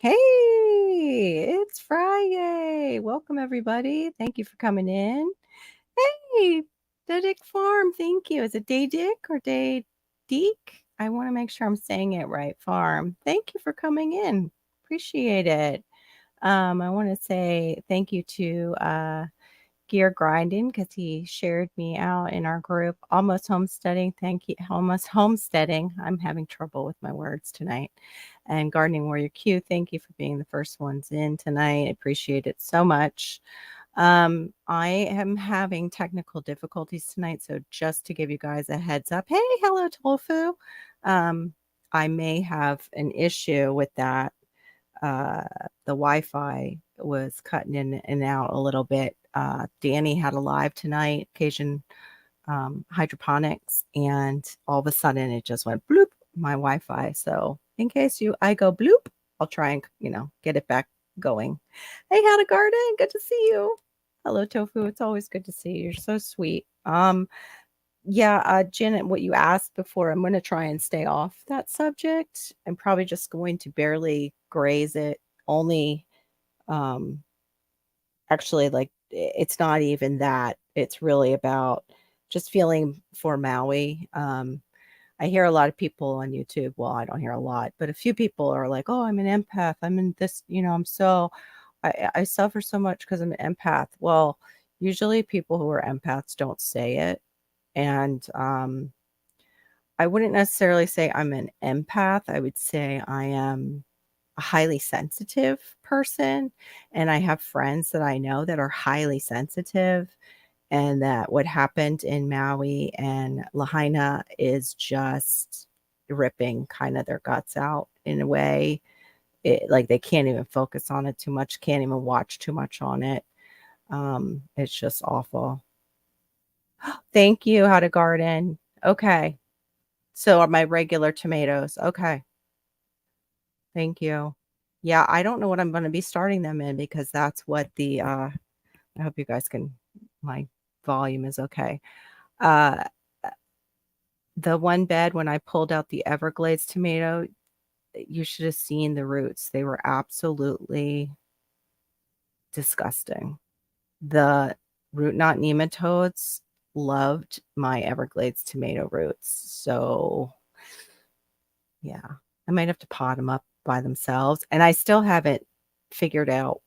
Hey, it's Fri-Yay. Welcome, everybody. Thank you for coming in. Hey, the Dick Farm. Thank you. Is it Day Dick or Day Deek? I want to make sure I'm saying it right. Farm. Thank you for coming in. Appreciate it. I want to say thank you to Gear Grinding because he shared me out in our group. Almost Homesteading. Thank you. Almost Homesteading. I'm having trouble with my words tonight. And Gardening Warrior Q, thank you for being the first ones in tonight. I appreciate it so much. I am having technical difficulties tonight, so just to give you guys a heads up, hey, hello, Tofu. Um, I may have an issue with that. The Wi-Fi was cutting in and out a little bit. Danny had a live tonight, Cajun hydroponics, and all of a sudden it just went bloop, my Wi-Fi. So in case I go bloop, I'll try and get it back going. Hey, Had a Garden, good to see you. Hello, Tofu. It's always good to see you. You're so sweet. Yeah, Janet, what you asked before, I'm going to try and stay off that subject. I'm probably just going to barely graze it. Only, um, actually, like it's not even that. It's really about just feeling for Maui. I hear a lot of people on YouTube. Well, I don't hear a lot, but a few people are like, "Oh, I'm an empath. I'm in this. I suffer so much because I'm an empath." Well, usually people who are empaths don't say it, and I wouldn't necessarily say I'm an empath. I would say I am a highly sensitive person, and I have friends that I know that are highly sensitive, and that what happened in Maui and Lahaina is just ripping kind of their guts out in a way. Like they can't even focus on it too much, can't even watch too much on it. It's just awful. Thank you, How to Garden. Okay. So are my regular tomatoes. Okay. Thank you. Yeah, I don't know what I'm gonna be starting them in because that's what I hope you guys can my volume is okay. Uh, the one bed when I pulled out the Everglades tomato, you should have seen the roots. They were absolutely disgusting. The root knot nematodes loved my Everglades tomato roots. So, yeah, I might have to pot them up by themselves. And I still haven't figured out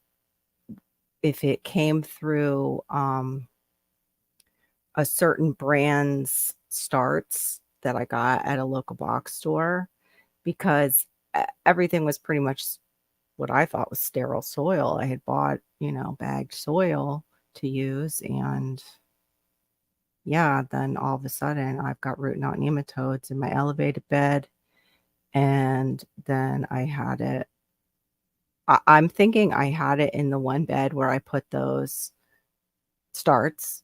if it came through a certain brand's starts that I got at a local box store because everything was pretty much what I thought was sterile soil. I had bought, bagged soil to use, and yeah, then all of a sudden I've got root knot nematodes in my elevated bed, and then I had it. I'm thinking I had it in the one bed where I put those starts,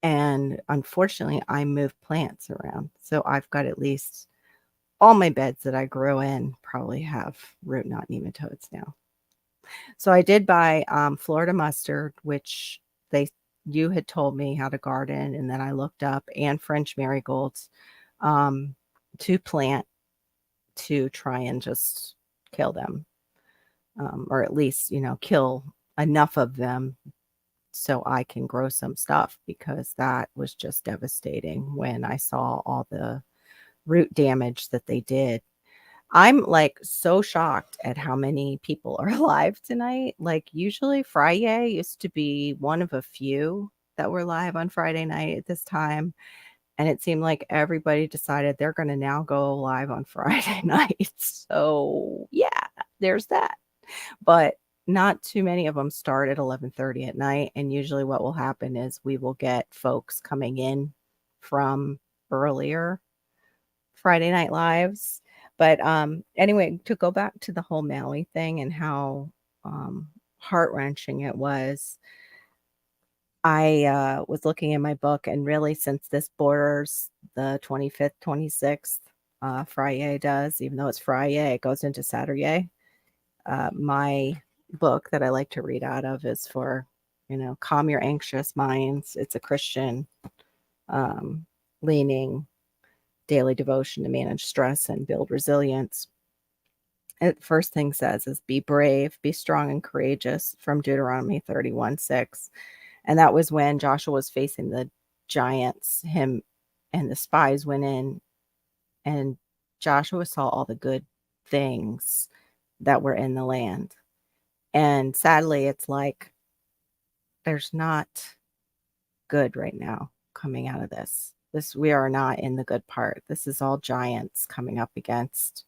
and unfortunately, I moved plants around, so I've got at least all my beds that I grew in probably have root knot nematodes now. So I did buy Florida mustard, which they you had told me how to garden, and then I looked up, and French marigolds um, to plant to try and just kill them, or at least kill enough of them so I can grow some stuff because that was just devastating when I saw all the root damage that they did. I'm like so shocked at how many people are alive tonight. Like usually Fri-Yay used to be one of a few that were live on Friday night at this time. And it seemed like everybody decided they're going to now go live on Friday night. So yeah, there's that. But not too many of them start at 11:30 at night. And usually what will happen is we will get folks coming in from earlier Friday Night Lives. But, anyway, to go back to the whole Maui thing and how, heart-wrenching it was, I, was looking in my book, and really since this borders the 25th, 26th, Fri-Yay does, even though it's Fri-Yay, it goes into Saturday. My book that I like to read out of is for, calm your anxious minds. It's a Christian, um, leaning daily devotion to manage stress and build resilience. first thing says is be brave, be strong and courageous from Deuteronomy 31:6. And that was when Joshua was facing the giants. Him and the spies went in, and Joshua saw all the good things that were in the land. And sadly, it's like there's not good right now coming out of this. We are not in the good part. This is all giants coming up against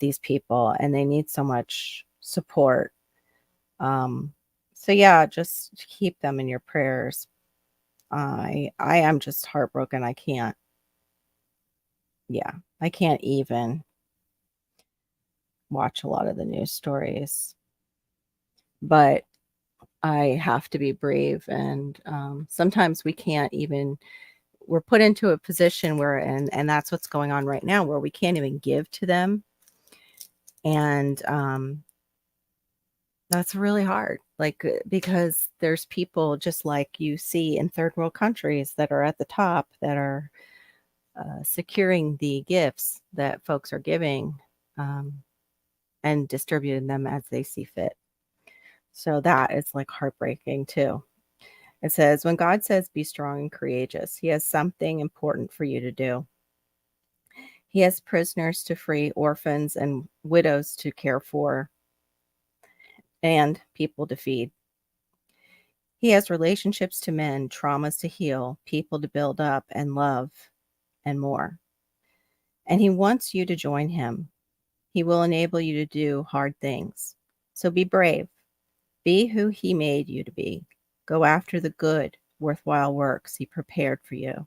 these people, and they need so much support. Um, so yeah, just keep them in your prayers. I am just heartbroken. Yeah, I can't even watch a lot of the news stories, but I have to be brave. And sometimes we can't even, we're put into a position where, and that's what's going on right now, where we can't even give to them. And that's really hard, like, because there's people just like you see in third world countries that are at the top that are securing the gifts that folks are giving, um, and distributing them as they see fit. So that is like heartbreaking too. It says, when God says be strong and courageous, he has something important for you to do. He has prisoners to free, orphans and widows to care for, and people to feed. He has relationships to mend, traumas to heal, people to build up and love, and more. And he wants you to join him. He will enable you to do hard things. So be brave. Be who he made you to be. Go after the good, worthwhile works he prepared for you.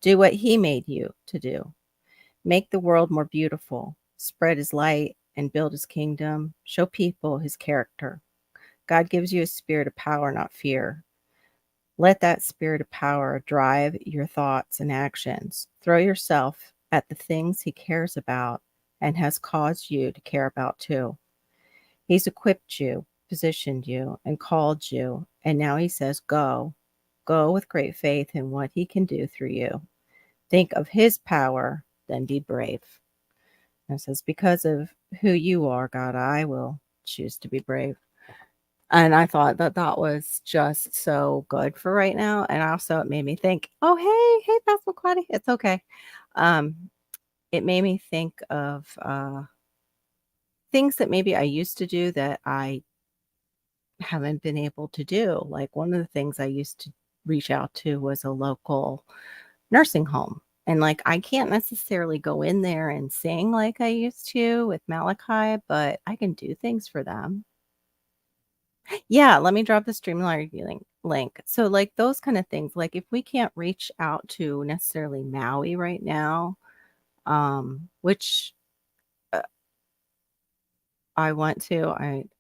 Do what he made you to do. Make the world more beautiful. Spread his light and build his kingdom. Show people his character. God gives you a spirit of power, not fear. Let that spirit of power drive your thoughts and actions. Throw yourself at the things he cares about and has caused you to care about too. He's equipped you, positioned you, and called you, and now he says, go. Go with great faith in what he can do through you. Think of his power, then be brave. And it says, because of who you are, God, I will choose to be brave. And I thought that that was just so good for right now. And also it made me think, oh, hey, Pastor Quaddy, it's okay. Um, it made me think of things that maybe I used to do that I haven't been able to do. Like one of the things I used to reach out to was a local nursing home. And like I can't necessarily go in there and sing like I used to with Malachi, but I can do things for them. Yeah, let me drop the Streamline link. So like those kind of things, like if we can't reach out to necessarily Maui right now, which I want to,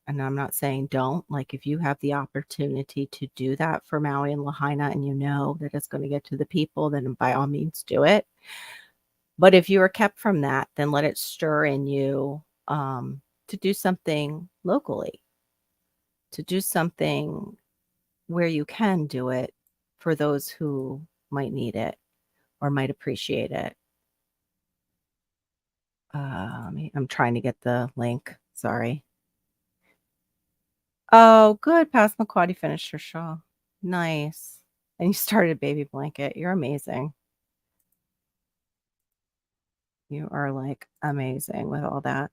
and I'm not saying don't, like if you have the opportunity to do that for Maui and Lahaina and you know that it's going to get to the people, then by all means do it. But if you are kept from that, then let it stir in you to do something locally, to do something where you can do it for those who might need it or might appreciate it. I'm trying to get the link. Sorry. Oh, good. Past McQuaddy finished her shawl. Nice. And you started Baby Blanket. You're amazing. You are like amazing with all that.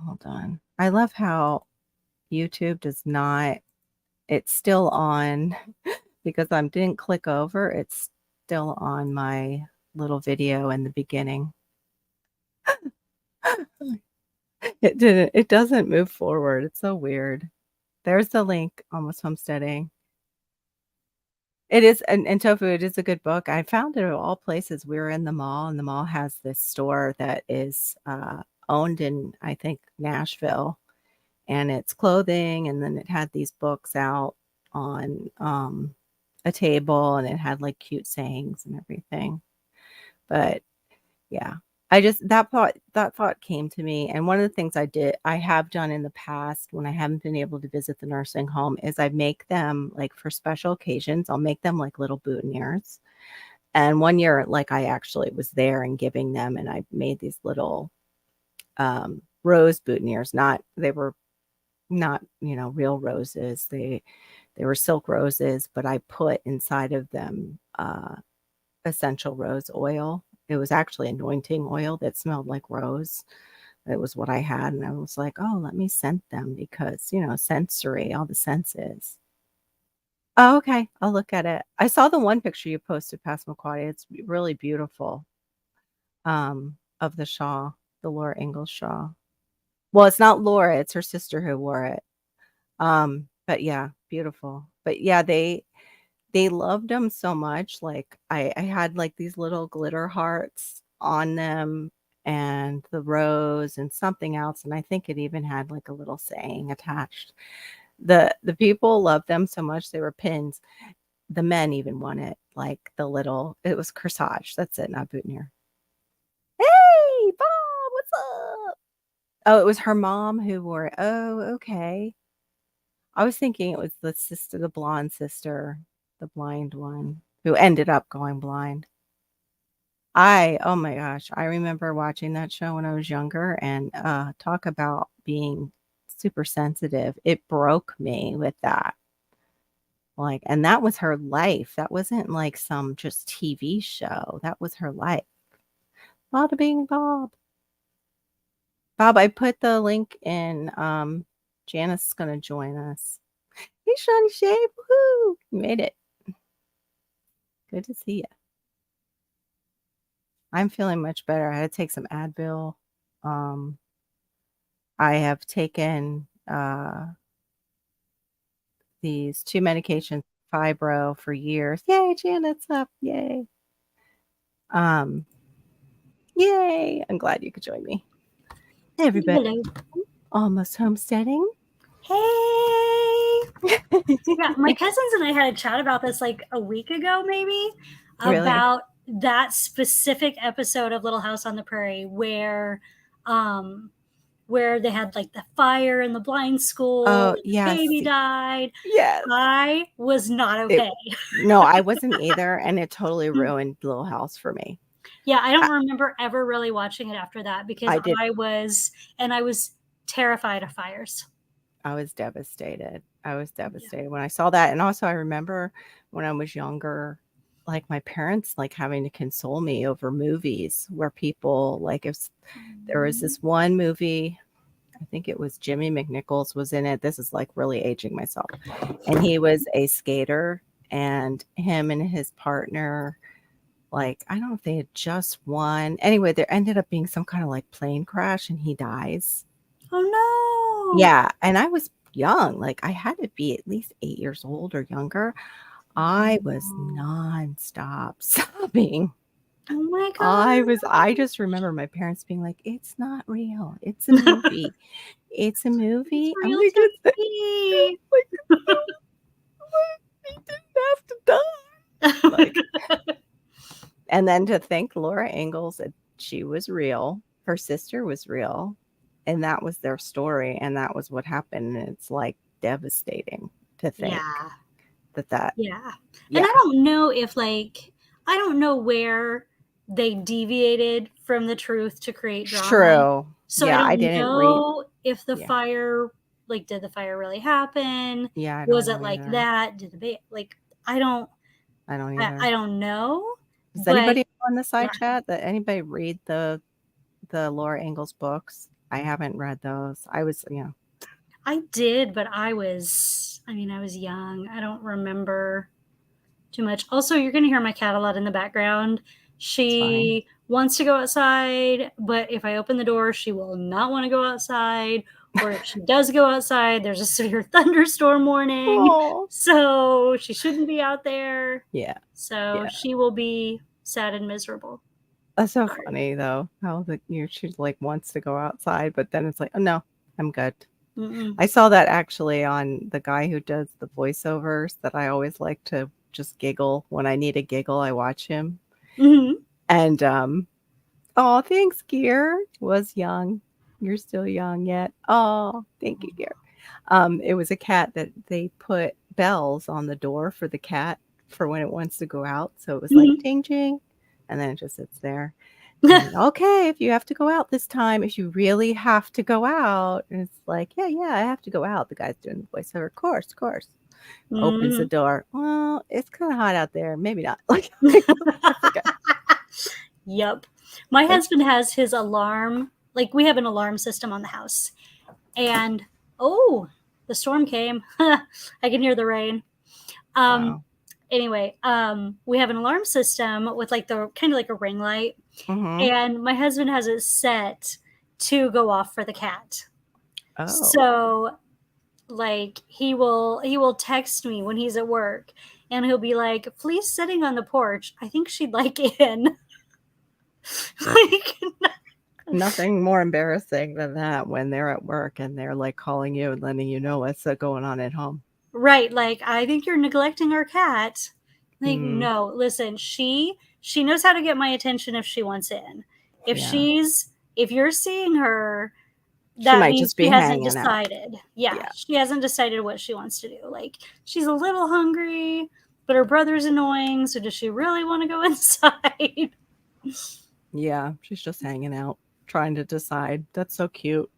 Hold on. I love how YouTube does not, it's still on because I didn't click over. It's still on my little video in the beginning. It doesn't move forward. It's so weird. There's the link, Almost Homesteading. It is, and Tofu, it is a good book. I found it at all places. We were in the mall, and the mall has this store that is owned in, I think, Nashville, and it's clothing, and then it had these books out on a table, and it had like cute sayings and everything. But yeah. I just that thought came to me, and one of the things I have done in the past when I haven't been able to visit the nursing home is I make them like for special occasions, I'll make them like little boutonnieres. And one year, like I actually was there and giving them, and I made these little rose boutonnieres. They were not, real roses. They were silk roses, but I put inside of them essential rose oil. It was actually anointing oil that smelled like rose. It was what I had, and I was like, "Oh, let me scent them because, sensory, all the senses." Oh, okay. I'll look at it. I saw the one picture you posted, Passamaquoddy. It's really beautiful, of the shawl, the Laura Ingalls shawl. Well, it's not Laura, it's her sister who wore it. But yeah, beautiful. But yeah, they loved them so much. Like I had like these little glitter hearts on them and the rose and something else. And I think it even had like a little saying attached. The people loved them so much they were pins. The men even wanted like it was corsage. That's it, not boutonniere. Hey, Bob, what's up? Oh, it was her mom who wore it. Oh, okay. I was thinking it was the blonde sister, the blind one who ended up going blind. Oh my gosh, I remember watching that show when I was younger and talk about being super sensitive. It broke me with that. Like, and that was her life. That wasn't like some just TV show. That was her life. Bada bing Bob. Bob, I put the link in. Janice is gonna join us. Hey, Shawnee Shay, woohoo! You made it. Good to see you. I'm feeling much better. I had to take some Advil. Um, I have taken these 2 medications, fibro, for years. Yay, Janet's up. Yay. Um, yay. I'm glad you could join me. Hey, everybody. Hello. Almost homesteading. Hey. Yeah, my cousins and I had a chat about this like a week ago, maybe, Really? about that specific episode of Little House on the Prairie where they had like the fire in the blind school, Oh, and the yes. baby died. Yes. I was not okay. No, I wasn't either, and it totally ruined Little House for me. Yeah, I don't remember ever really watching it after that because I did. I was terrified of fires. I was devastated. I was devastated when I saw that, and also I remember when I was younger, like, my parents, like, having to console me over movies where people like, if there was this one movie, I think it was Jimmy McNichols was in it. This is, like, really aging myself, and he was a skater, and him and his partner, like, I don't know if they had just won. Anyway, there ended up being some kinda, like, plane crash, and he dies. Oh no. Yeah, and I was young, like, I had to be at least 8 years old or younger. I was nonstop sobbing. Oh my god. I just remember my parents being like, "It's not real. It's a movie. It's a It's movie." I'm real like, to "It's like me. no, he didn't have to die." Like, and then to think Laura Ingalls, that she was real, her sister was real, and that was their story, and that was what happened, and it's, like, devastating to think Yeah. that Yeah. And yeah. I don't know if I don't know where they deviated from the truth to create drama. True. So I Yeah, I don't didn't read know if the yeah. fire, like, did the fire really happen? Yeah, I don't Was know it like either. that? Did the like, I don't I don't I either. don't know, Does but anybody on the yeah, side chat that anybody read the Laura Ingalls books? I haven't read those. I was, I did, but I was young. I don't remember too much. Also, you're going to hear my cat a lot in the background. it's fine. She wants to go outside, but if I open the door, she will not want to go outside. Or if she does go outside, there's a severe thunderstorm warning. Oh. So she shouldn't be out there. Yeah. So Yeah. she will be sad and miserable. That's so Sorry. funny though. How she like wants to go outside, but then it's like, "Oh no, I'm good." Mm-mm. I saw that actually on the guy who does the voiceovers that I always like to just giggle. When I need a giggle, I watch him. Mm-hmm. And oh, thanks, Gear. Was young. You're still young yet. Oh, thank you, Gear. It was a cat that they put bells on the door for the cat for when it wants to go out. So it was like Mm-hmm. ding ding, and then it just sits there. And okay, if you have to go out this time, if you really have to go out, and it's like, yeah, I have to go out. The guy's doing the voiceover, of course. Opens the Mhm. door. Well, it's kind of hot out there. Maybe not. Like, I forget. Yep. My Like, husband has his alarm. Like, we have an alarm system on the house. And, oh, the storm came. I can hear the rain. wow. Anyway, we have an alarm system with like the kind of like a ring light. Mm-hmm. And my husband has it set to go off for the cat. Oh, So like he will text me when he's at work and he'll be like, Flea's sitting on the porch. I think she'd like in. Like, nothing more embarrassing than that when they're at work and they're like calling you and letting you know what's going on at home. right, like, I think you're neglecting our cat. Like, Mm, no, listen, she knows how to get my attention if she wants in. If yeah. if you're seeing her, She that might means just be she hasn't hanging out. decided. Yeah, Yeah. she hasn't decided what she wants to do. Like, she's a little hungry, but her brother's annoying, so does she really want to go inside? Yeah. She's just hanging out, trying to decide. That's so cute.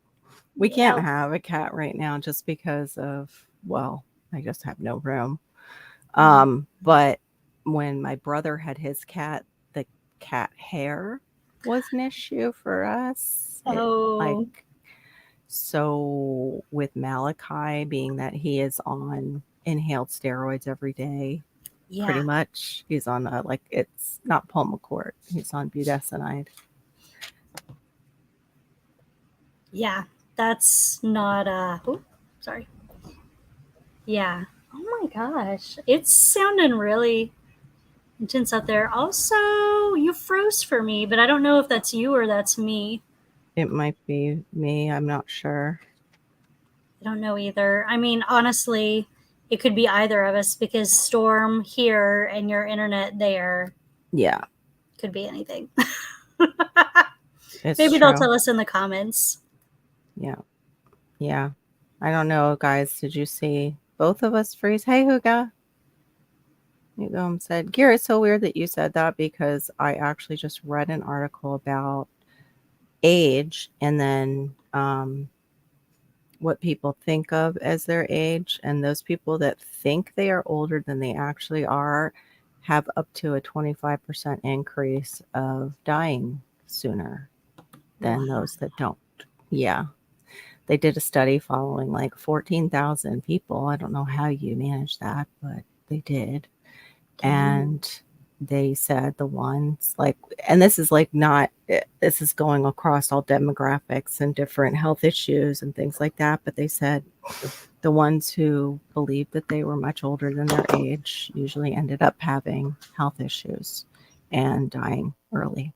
We can't Yeah. have a cat right now just because of, well, I just have no room. Mhm. But when my brother had his cat, the cat hair was an issue for us. It like Oh, so with Malachi being that he is on inhaled steroids every day, pretty yeah. much. He's on like it's not Pulmicort. He's on budesonide. Yeah. That's not sorry. Yeah. Oh my gosh. It's sounding really intense out there. Also, you froze for me, but I don't know if that's you or that's me. It might be me. I'm not sure. I don't know either. I mean, honestly, it could be either of us because storm here and your internet there Yeah, could be anything. it's Maybe they'll true. tell us in the comments. Yeah, yeah. I don't know, guys. Did you see both of us freeze? Hey, Huga. Hugo said, Gear, it's so weird that you said that because I actually just read an article about age and then what people think of as their age. And those people that think they are older than they actually are have up to a 25% increase of dying sooner Wow. than those that don't. Yeah. They did a study following like 14,000 people. I don't know how you manage that, but they did. Dang. And they said the ones like, and this is like not, this is going across all demographics and different health issues and things like that. But they said the ones who believed that they were much older than their age usually ended up having health issues and dying early.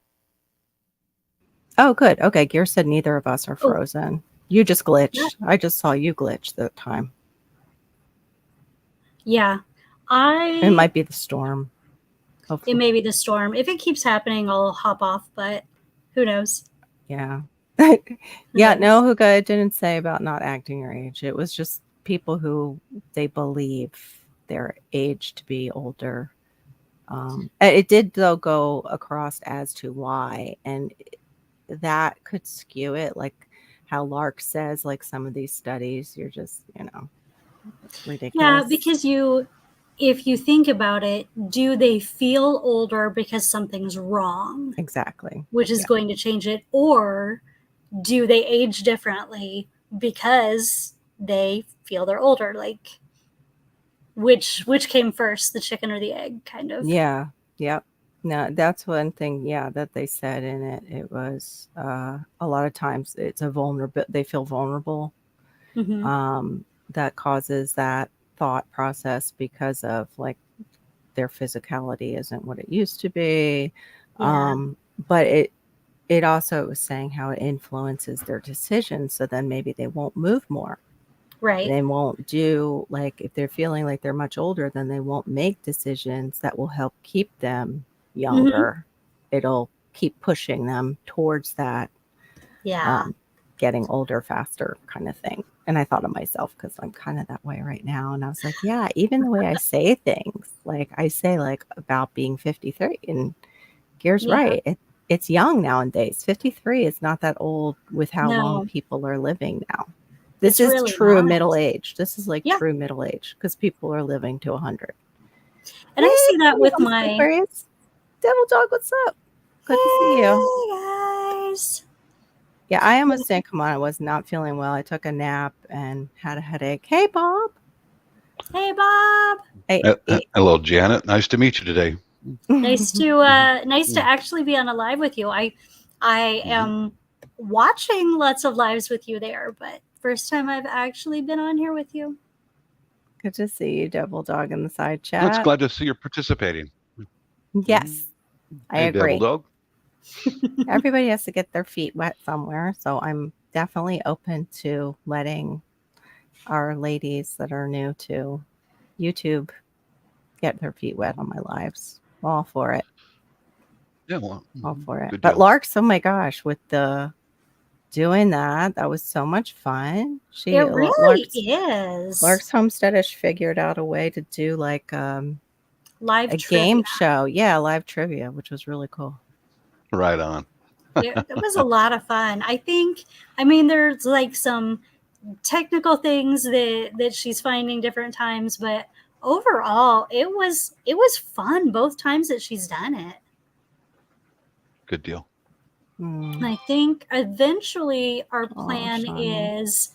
Oh, good. Okay. Gear said neither of us are Oh, frozen. You just that, glitched. I just saw you glitch that time. yeah. It I might be the storm. It Hopefully. may be the storm. If it keeps happening, I'll hop off, but who knows? Yeah. Who Yeah, no, knows? Huga didn't say about not acting your age. It was just people who they believe their age to be older. It did though go across as to why, and that could skew it. Like how Lark says, like some of these studies, you're just, it's Yeah, ridiculous. because if you think about it, do they feel older because something's wrong, Exactly. which is Yeah. going to change it, or do they age differently because they feel they're older? Like, which came first, the chicken or the egg, kind of? Yeah. Yep. No, that's one thing, yeah, that they said in it. It was a lot of times it's a vulnerable, they feel vulnerable. Mm-hmm. That causes that thought process because of like their physicality isn't what it used to be. Yeah. But it also was saying how it influences their decisions. So then maybe they won't move more. Right. They won't do like if they're feeling like they're much older, then they won't make decisions that will help keep them Mm-hmm. younger. It'll keep pushing them towards that Yeah. um, getting older faster kind of thing. And I thought of myself because I'm kind of that way right now. And I was like, yeah, even the way I say things, like I say like about being 53 and Gear's Yeah. right. It's young nowadays. 53 is not that old with how long No, people are living now. This it's is really true not. middle age. This is like Yeah. true middle age because people are living to 100. And I see that Hey, with Homestead my, Aquarius. Devil Dog, what's up? Good to see you. hey guys. Yeah, I almost didn't come on. I was not feeling well. I took a nap and had a headache. Hey, Bob. Hey Bob. Hey, Hello, Janet. Nice to meet you today. Nice to actually be on a live with you. I am watching lots of lives with you there, but first time I've actually been on here with you. good to see you, Devil Dog, in the side It's chat. glad to see you're participating. Yes, I Hey, Devil agree. Dog. Everybody has to get their feet wet somewhere, so I'm definitely open to letting our ladies that are new to YouTube get their feet wet on my lives. All for it. Yeah, well, All for it. good But deal. Lark's, oh my gosh, with the doing that was so much fun. It really Lark's is. Homesteadish figured out a way to do like Live a trivia. game show. Yeah, live trivia, which was really cool. Right on. It was a lot of fun. I mean, there's like some technical things that she's finding different times, but overall, it was fun both times that she's done it. Good deal. I think eventually our Oh, plan Shawnee. is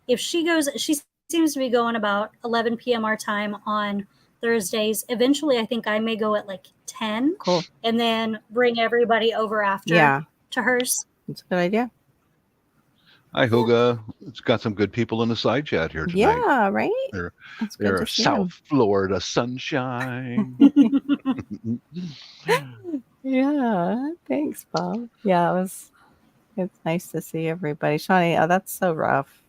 if she seems to be going about 11 p.m. our time on Thursdays. Eventually, I think I may go at like 10. Cool. And then bring everybody over after to hers. That's a good idea. Hi, Huga. It's got some good people in the side chat here tonight. Yeah, right? It's good They're to see South them. Florida sunshine. Yeah, thanks, Bob. Yeah, it's nice to see everybody. Shawnee, oh, that's so rough.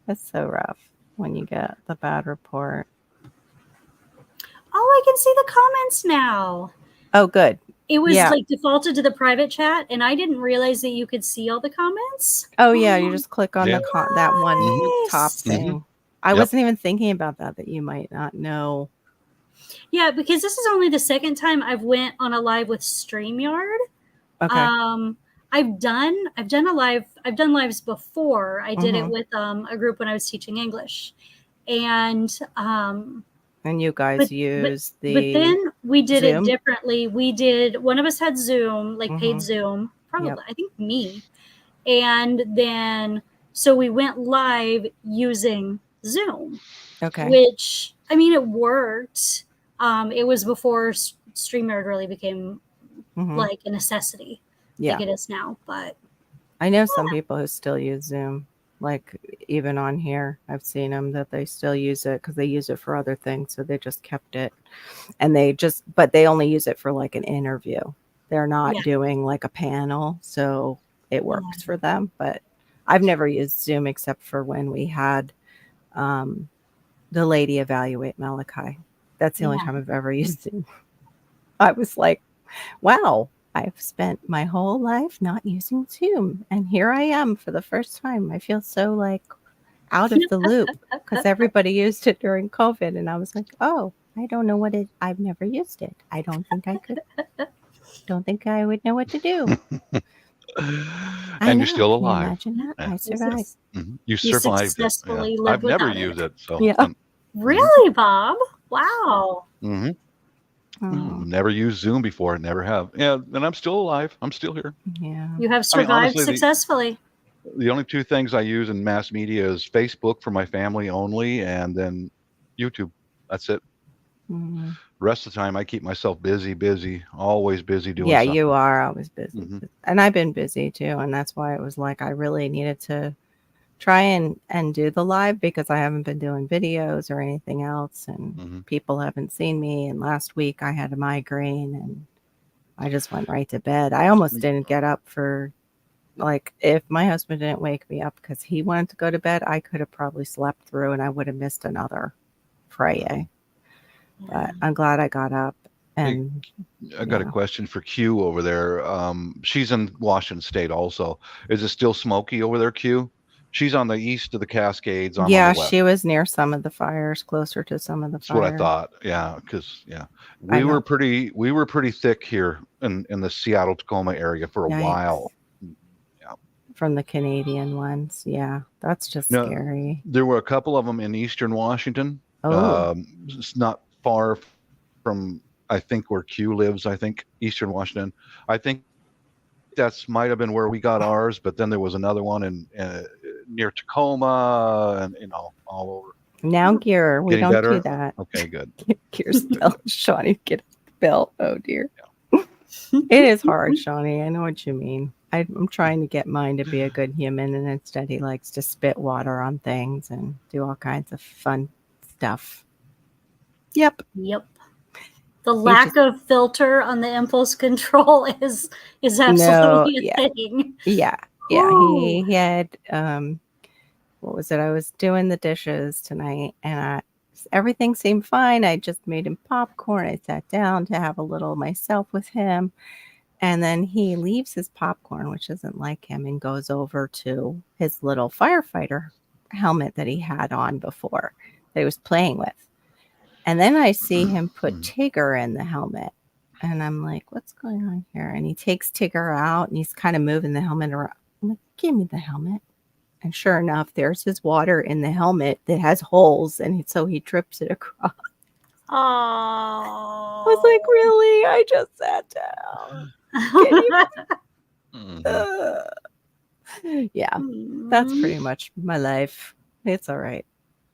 That's so rough when you get the bad report. Oh, I can see the comments now. Oh, good. It was like defaulted to the private chat, and I didn't realize that you could see all the comments. Oh, yeah, you just click on Yeah. that one top Nice. thing. I wasn't even thinking about that you might not know. Yeah, because this is only the second time I've went on a live with StreamYard. Okay. I've done lives before. I did it Mhm. with a group when I was teaching English, and And you guys use but the then we did Zoom? it differently. We did one of us had Zoom, like paid Mhm. Zoom, probably Yep. I think me, and then so we went live using Zoom, Okay. which I mean it worked. It was before StreamYard really became like a necessity. Yeah. Like it is now, but I know some people who still use Zoom. Like even on here, I've seen them that they still use it because they use it for other things. So they just kept it, and but they only use it for like an interview. They're not doing like a panel, so it works for them. But I've never used Zoom except for when we had the lady evaluate Malachi. That's the only time I've ever used Zoom. I was like, wow, I've spent my whole life not using Zoom. And here I am for the first time. I feel so like out of the loop because everybody used it during COVID. And I was like, oh, I don't know I've never used it. I don't think I could. Don't think I would know what to do. And you're still Can you alive. imagine that? Yeah. I survived. You survived it. successfully Yeah. lived I've never without it. used it. So Yeah. Really, Bob? Wow. Never used Zoom before. Never have. Yeah, and I'm still alive. I'm still here. Yeah. You have survived honestly, successfully. The only two things I use in mass media is Facebook for my family only, and then YouTube. That's it. Rest of the time, I keep myself busy, always busy doing something. You are always busy. And I've been busy too. And that's why it was like I really needed to try and do the live because I haven't been doing videos or anything else. And people haven't seen me. And last week I had a migraine and I just went right to bed. I almost didn't get up for like if my husband didn't wake me up because he wanted to go to bed, I could have probably slept through and I would have missed another Fri-Yay. But I'm glad I got up. And I got a question for Q over there. She's in Washington State also. Is it still smoky over there, Q? She's on the east of the Cascades. I'm on the Yeah, west. she was near some of the fires, closer to some of the That's what I fires. thought. Yeah, because I we were know. pretty thick here in the Seattle Tacoma area for a Yikes. while. Yeah. From the Canadian ones. Yeah, that's just No, scary. there were a couple of them in eastern Washington. Oh, It's not far from, I think, where Q lives. I think eastern Washington. I think that's might have been where we got ours, but then there was another one in near Tacoma, and all over. now gear. We Getting don't do better. that. Okay, good. Gear's telling Shawnee get the bill. Oh dear. It is hard, Shawnee. I know what you mean. I'm trying to get mine to be a good human, and instead he likes to spit water on things and do all kinds of fun stuff. Yep. Yep. The lack of filter on the impulse control is absolutely a thing. Yeah. He had what was it? I was doing the dishes tonight, and everything seemed fine. I just made him popcorn. I sat down to have a little myself with him. And then he leaves his popcorn, which isn't like him, and goes over to his little firefighter helmet that he had on before that he was playing with. And then I see him put Tigger in the helmet. And I'm like, what's going on here? And he takes Tigger out and he's kind of moving the helmet around. I'm like, give me the helmet. And sure enough, there's his water in the helmet that has holes. And so he trips it across. Oh. I was like, really? I just sat down. Yeah, that's pretty much my life. It's all right.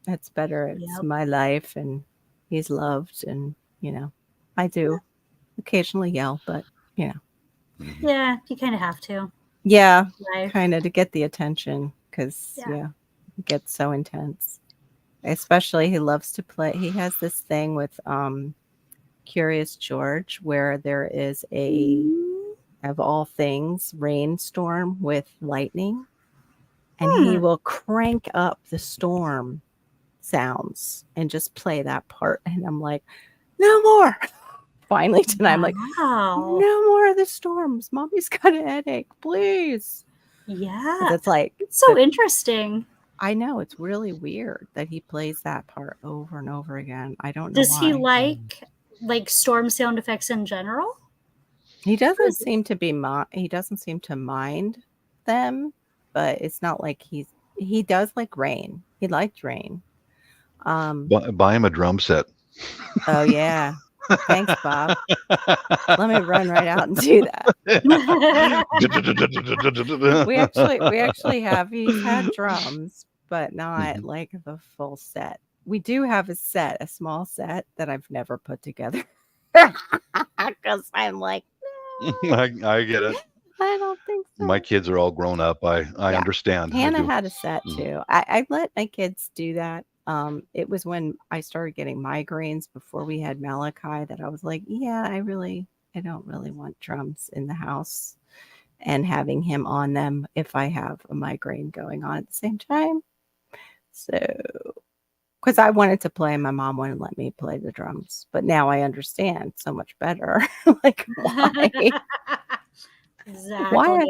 It's better. It's my life, and he's loved, and I do occasionally yell, but yeah, you kind of have to. Yeah, kind of to get the attention, because it gets so intense. Especially he loves to play. He has this thing with Curious George, where there is of all things, rainstorm with lightning, and he will crank up the storm sounds and just play that part. And I'm like, no more. Finally tonight, I'm like, no more of the storms. Mommy's got a headache, please. Yeah, it's like it's so interesting. I know, it's really weird that he plays that part over and over again. I don't know. Does he like storm sound effects in general? He doesn't seem to be he doesn't seem to mind them, but it's not like he does like rain. He liked rain. Buy him a drum set. Oh yeah. Thanks, Bob. Let me run right out and do that. we actually have, he's had drums, but not like the full set. We do have a small set that I've never put together. Because I'm like, no. I get it. I don't think so. My kids are all grown up. I understand. Hannah had a set too. I let my kids do that. It was when I started getting migraines before we had Malachi that I was like, yeah, I don't really want drums in the house and having him on them if I have a migraine going on at the same time. So, because I wanted to play, my mom wouldn't let me play the drums, but now I understand so much better. Like, why? Exactly. Why?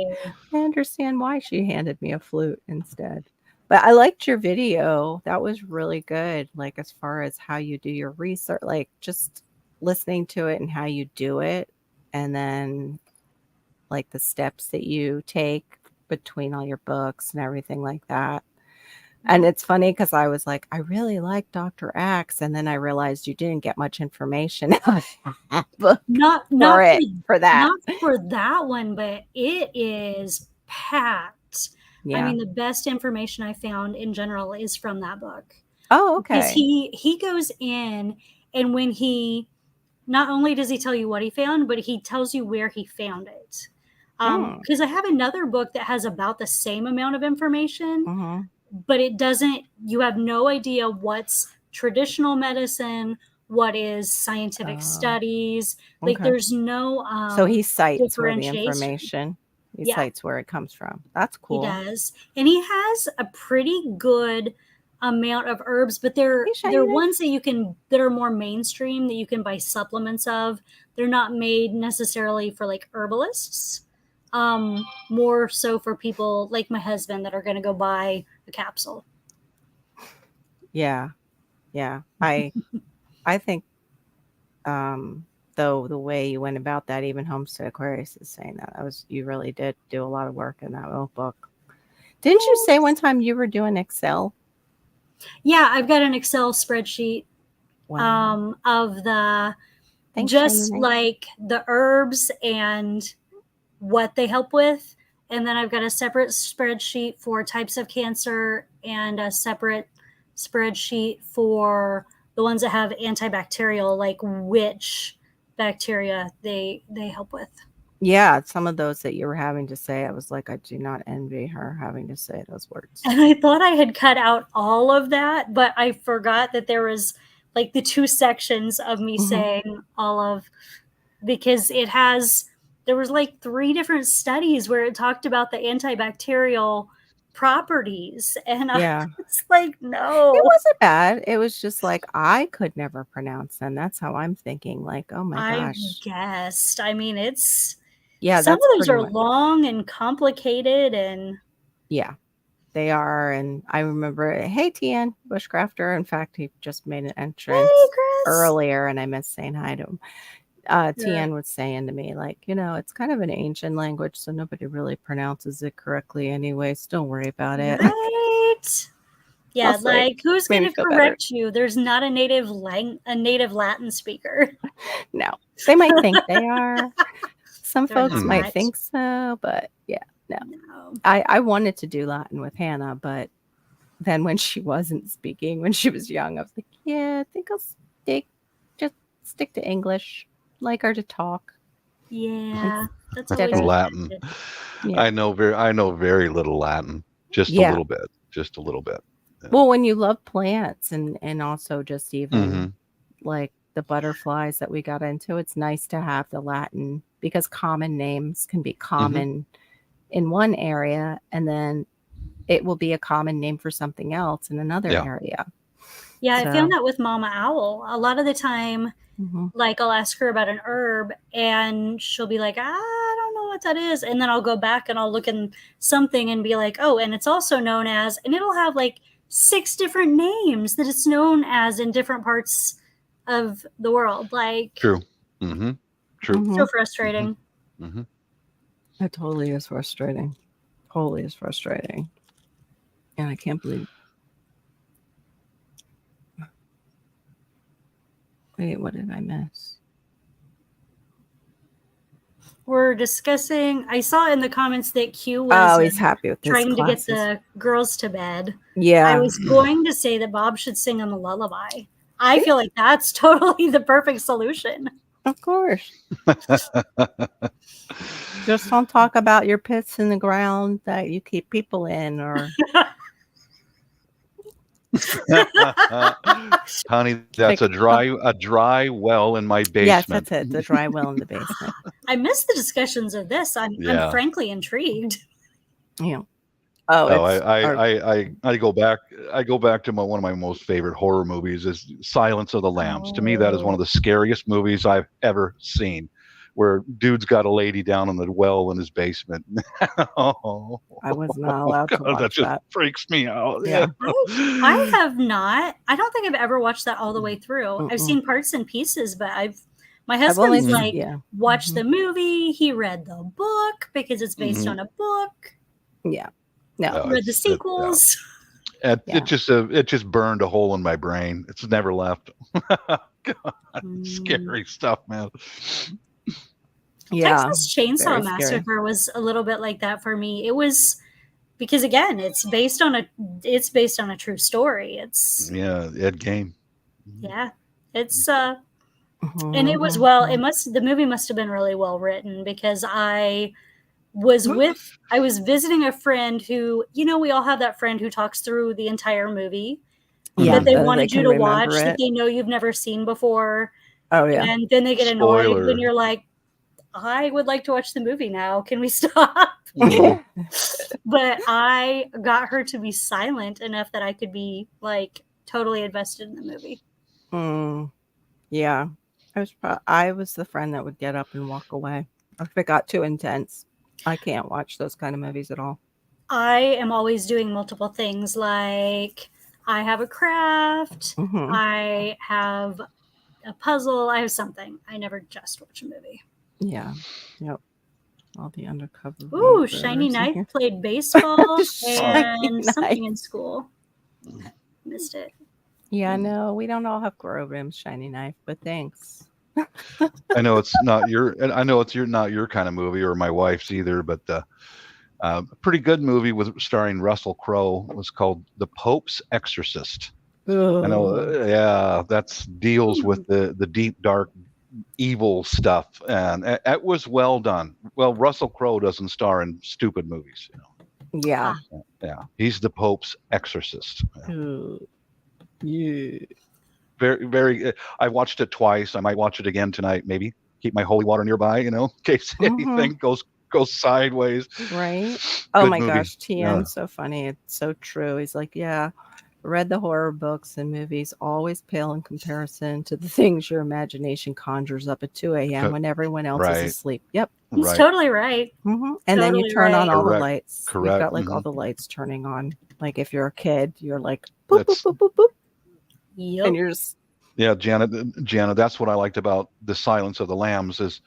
I understand why she handed me a flute instead. But I liked your video. That was really good. Like, as far as how you do your research, like just listening to it and how you do it. And then like the steps that you take between all your books and everything like that. And it's funny because I was like, I really like Dr. X. And then I realized you didn't get much information out of that book. Not for that. Not for that one, but it is packed. Yeah. I mean, the best information I found in general is from that book. Oh, okay. Because he goes in, and when not only does he tell you what he found, but he tells you where he found it. Because I have another book that has about the same amount of information, but you have no idea what's traditional medicine, what is scientific studies. Like there's no so he cites where the information. He cites where it comes from. That's cool. He does. And he has a pretty good amount of herbs, but they're ones that are more mainstream that you can buy supplements of. They're not made necessarily for like herbalists. More so for people like my husband that are going to go buy a capsule. Yeah. Yeah. I think though the way you went about that, even Homestead Aquarius is saying that you really did do a lot of work in that little book. Didn't you say one time you were doing Excel? Yeah, I've got an Excel spreadsheet Wow. of the Thanks, just Shane. like the herbs and what they help with. And then I've got a separate spreadsheet for types of cancer and a separate spreadsheet for the ones that have antibacterial, like which bacteria they help with. Yeah, some of those that you were having to say, I was like, I do not envy her having to say those words. And I thought I had cut out all of that, but I forgot that there was like the 2 sections of me saying all of, because there was like 3 different studies where it talked about the antibacterial properties. And Yeah. I was like, no. It wasn't bad. It was just like I could never pronounce them. That's how I'm thinking. Like, oh my I gosh. guessed. I mean, Yeah, some of that's those pretty are much. long and complicated and Yeah, they are. And I remember, hey, TN, Bushcrafter. In fact, he just made an hey, entrance Chris. earlier and I missed saying hi to him. Yeah. TN was saying to me, like, it's kind of an ancient language, so nobody really pronounces it correctly anyways. Don't worry about it. Right. Yeah, I'll say, like who's made going me to feel better. correct you? There's not a native Latin speaker. No, they might think they are. Some They're folks might not. think so, but yeah, no. No. I wanted to do Latin with Hannah, but then when she wasn't speaking, when she was young, I was like, yeah, I think I'll stick to English. Like her to talk. Yeah, that's Instead always of Latin. yeah. I know very little Latin. Just a Yeah. little bit. Just a little bit. Yeah. Well, when you love plants and also just even Mhm. like the butterflies that we got into, it's nice to have the Latin because common names can be common in one area and then it will be a common name for something else in another Yeah. area. Yeah, I So, found that with Mama Owl. A lot of the time, mhm. like I'll ask her about an herb and she'll be like, I don't know what that is. And then I'll go back and I'll look in something and be like, oh, and it's also known as, and it'll have like 6 different names that it's known as in different parts of the world. Like, True. True. so frustrating. It totally is frustrating. Totally is frustrating. And I can't believe. Wait, what did I miss? We're discussing, I saw in the comments that Q was he's happy with his trying to get classes. the girls to bed. Yeah. I was going to say that Bob should sing him a lullaby. I feel like that's totally the perfect solution. Of course. Just don't talk about your pits in the ground that you keep people in or Honey, that's a dry well in my basement. Yes, that's it. The dry well in the basement. I missed the discussions of this. I'm frankly intrigued. Yeah. I go back to one of my most favorite horror movies is Silence of the Lambs. To me, that is one of the scariest movies I've ever seen, where dude's got a lady down in the well in his basement. Oh, I was not allowed to watch that. Just freaks me out. Yeah. I have not. I don't think I've ever watched that all the way through. I've seen parts and pieces, but my husband's watched the movie. He read the book because it's based on a book. Yeah. No. Read the sequels. It just burned a hole in my brain. It's never left. God, scary stuff, man. Yeah. Texas Chainsaw Massacre was a little bit like that for me. It was because again, it's based on a true story. It's Ed Gein. Yeah. It's and it was the movie must have been really well written because I was visiting a friend who, we all have that friend who talks through the entire movie that they wanted you to watch that they know you've never seen before. Oh yeah. And then they get annoyed when you're like, I would like to watch the movie now. Can we stop? But I got her to be silent enough that I could be like totally invested in the movie. Yeah. I was the friend that would get up and walk away if it got too intense. I can't watch those kind of movies at all. I am always doing multiple things. Like I have a craft, I have a puzzle, I have something. I never just watch a movie. Yeah. Yep. All the undercover. Ooh, Shiny Knife played baseball and something in school. Missed it. Yeah, no, we don't all have grow rims, Shiny Knife, but thanks. I know it's not your, and I know it's not your kind of movie or my wife's either, but a pretty good movie with starring Russell Crowe was called The Pope's Exorcist. I know, yeah, that's deals with the deep, dark, evil stuff, and it was well done. Well, Russell Crowe doesn't star in stupid movies, you know. Yeah. Yeah, he's the Pope's exorcist. Yeah. Very, very. I watched it twice. I might watch it again tonight. Maybe keep my holy water nearby, you know, in case anything goes sideways. Right. Oh Good my movie. gosh, TN, so funny. It's so true. He's like, yeah, read the horror books and movies always pale in comparison to the things your imagination conjures up at 2 a.m. when everyone else is asleep. Yep. He's totally right. And then you turn on all the lights. Correct. You've got like all the lights turning on. Like if you're a kid, you're like, boop, boop, boop, boop, boop. Yep. And you're just... Yeah, Janet, that's what I liked about The Silence of the Lambs is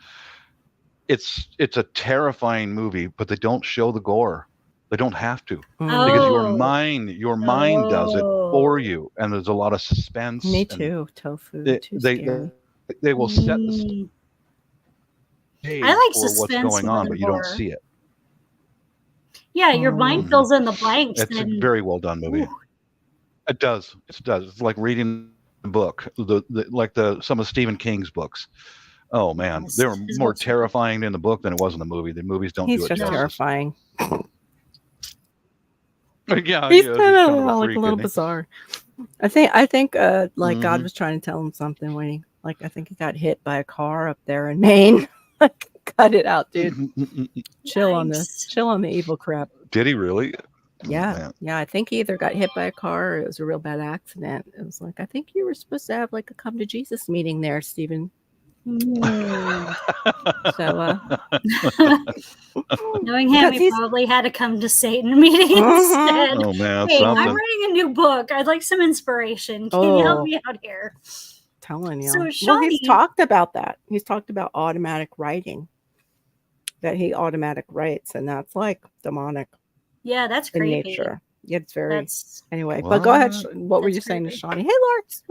it's a terrifying movie, but they don't show the gore. They don't have to because your mind does it for you, and there's a lot of suspense. Me too. Tofu. They will set the stage I like for suspense what's going on, more but you than don't horror. see it. Yeah, your mind fills in the blanks. It's a very well done movie. It does. It does. It's like reading a book, like some of Stephen King's books. Oh man, they were more terrifying in the book than it was in the movie. The movies don't do it justice. He's just terrifying. Yeah, he's kind of like freak, a little bizarre. I think like God was trying to tell him something when he I think he got hit by a car up there in Maine. Like, cut it out, dude. Chill on the evil crap. Did he really? Yeah. I think he either got hit by a car or it was a real bad accident. It was like, I think you were supposed to have like a come to Jesus meeting there, Stephen. So knowing him, he probably had to come to Satan meeting instead. Oh man, hey, I'm writing a new book. I'd like some inspiration. Can you help me out here? Telling you. So Shawnee, he's talked about that. He's talked about automatic writing. That he automatic writes, and that's like demonic. Yeah, that's creepy. In nature. Yeah, it's very. Anyway, what? But go ahead. What were you saying to Shawnee? Hey, Larks.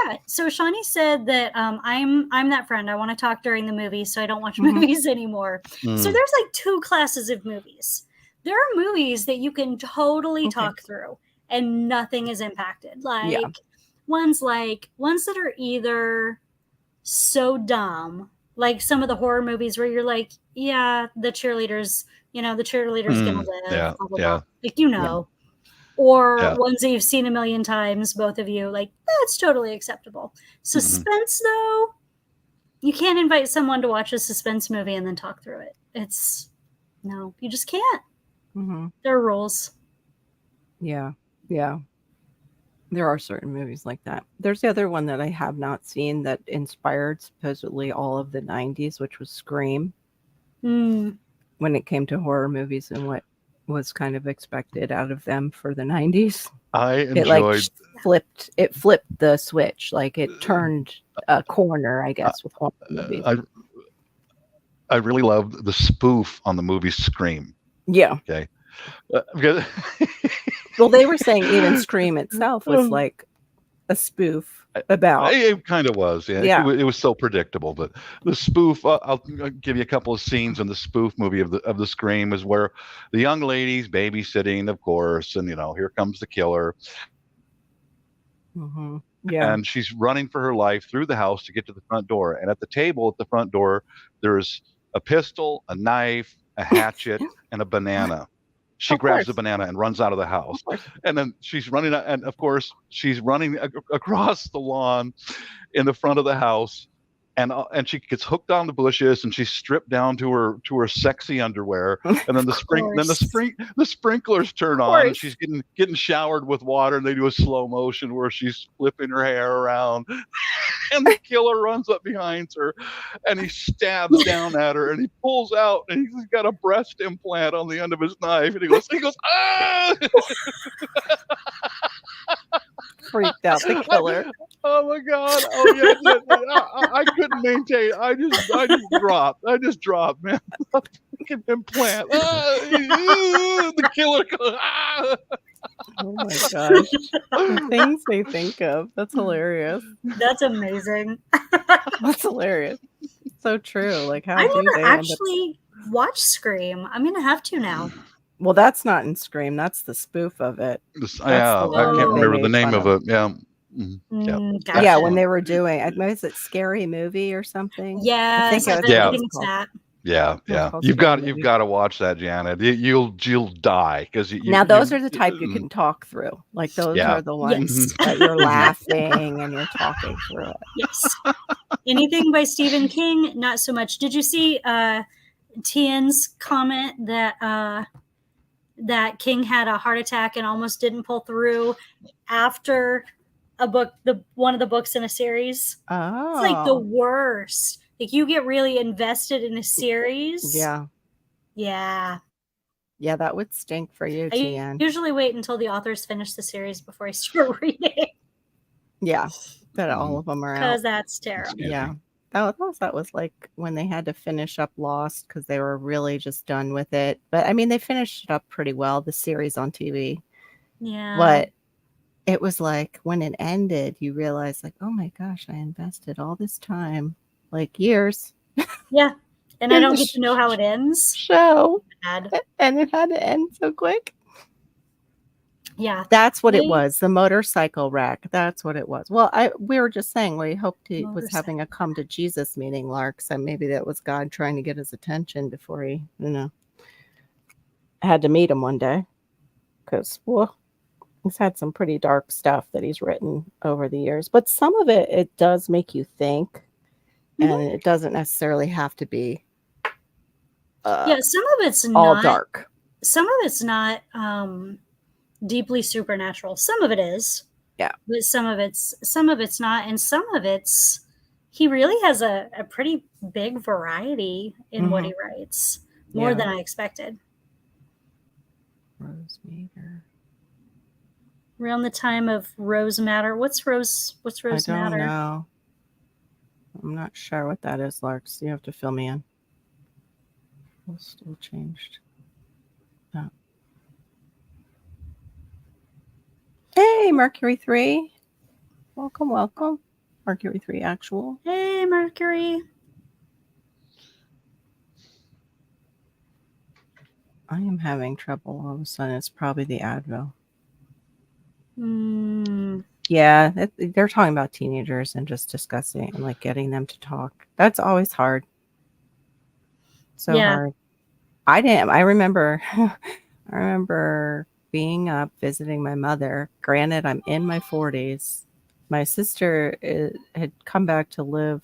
Yeah. So Shawnee said that I'm that friend. I want to talk during the movie, so I don't watch movies anymore. So there's like two classes of movies. There are movies that you can totally talk through, and nothing is impacted. Like ones that are either so dumb, like some of the horror movies where you're like, yeah, the cheerleaders gonna live. Yeah, blah, blah, blah. Like or ones that you've seen a million times, both of you, like that's totally acceptable. Suspense though, you can't invite someone to watch a suspense movie and then talk through it. You just can't. There are rules. Yeah. There are certain movies like that. There's the other one that I have not seen that inspired supposedly all of the 90s, which was Scream. When it came to horror movies and what was kind of expected out of them for the 90s. I enjoyed it flipped the switch, like it turned a corner, I guess, with horror movies. I really loved the spoof on the movie Scream. Yeah. Okay. Because well, they were saying even Scream itself was like a spoof about. It kind of was, yeah. It was so predictable, but the spoof. I'll give you a couple of scenes in the spoof movie of the Scream is where the young lady's babysitting, of course, and here comes the killer. Yeah, and she's running for her life through the house to get to the front door. And at the table at the front door, there's a pistol, a knife, a hatchet, and a banana. She grabs the banana and runs out of the house. And then she's running, and of course, she's running across the lawn in the front of the house. and she gets hooked on the bushes, and she's stripped down to her sexy underwear, and then the sprinklers turn on, and she's getting showered with water, and they do a slow motion where she's flipping her hair around, and the killer runs up behind her, and he stabs down at her, and he pulls out, and he's got a breast implant on the end of his knife, and he goes ah. Freaked out the killer. Oh my God! Oh yeah, I couldn't maintain. I just dropped, man. Fucking implant. The killer. Oh my gosh! The things they think of. That's hilarious. That's amazing. That's hilarious. So true. Like how I do never they actually watched Scream. I'm gonna have to now. Well, that's not in Scream. That's the spoof of it. Yeah, I can't remember the name of it. Yeah. Gotcha. Yeah, when they were doing, is it Scary Movie or something? Yeah, I think I think it's that. Yeah. You've got to watch that, Janet. You'll die because now those are the type you can talk through. Like those are the ones that you're laughing and you're talking through it. Yes. Anything by Stephen King, not so much. Did you see Tian's comment that that King had a heart attack and almost didn't pull through after a book, one of the books in a series? Oh, it's like the worst. Like you get really invested in a series. Yeah, that would stink for you, Tian. I usually wait until the authors finish the series before I start reading. Yeah, that all of them are out. Because that's terrible. Yeah. That was like when they had to finish up Lost because they were really just done with it. But I mean, they finished it up pretty well, the series on TV. Yeah. But it was like when it ended, you realize like, oh my gosh, I invested all this time, like years. Yeah. And I don't get to know how it ends. Show. And it had to end so quick. Yeah. That's what it was. The motorcycle wreck. That's what it was. Well, we were just saying we hoped he was having a come to Jesus meeting, Lark. So maybe that was God trying to get his attention before he, had to meet him one day. Because, he's had some pretty dark stuff that he's written over the years. But some of it does make you think. And it doesn't necessarily have to be some of it's all not dark. Some of it's not deeply supernatural. Some of it is. Yeah. But some of it's not. And some of it's, he really has a pretty big variety in what he writes. More than I expected. Rose Matter. Around the time of Rose Matter. What's Rose Matter? I don't know. I'm not sure what that is, Larks. You have to fill me in. It's still changed. Oh. Hey, Mercury 3. Welcome. Mercury 3 actual. Hey, Mercury. I am having trouble all of a sudden. It's probably the Advil. Yeah, they're talking about teenagers and just discussing and like getting them to talk. That's always hard. So hard. I remember being up visiting my mother. Granted, I'm in my 40s. My sister had come back to live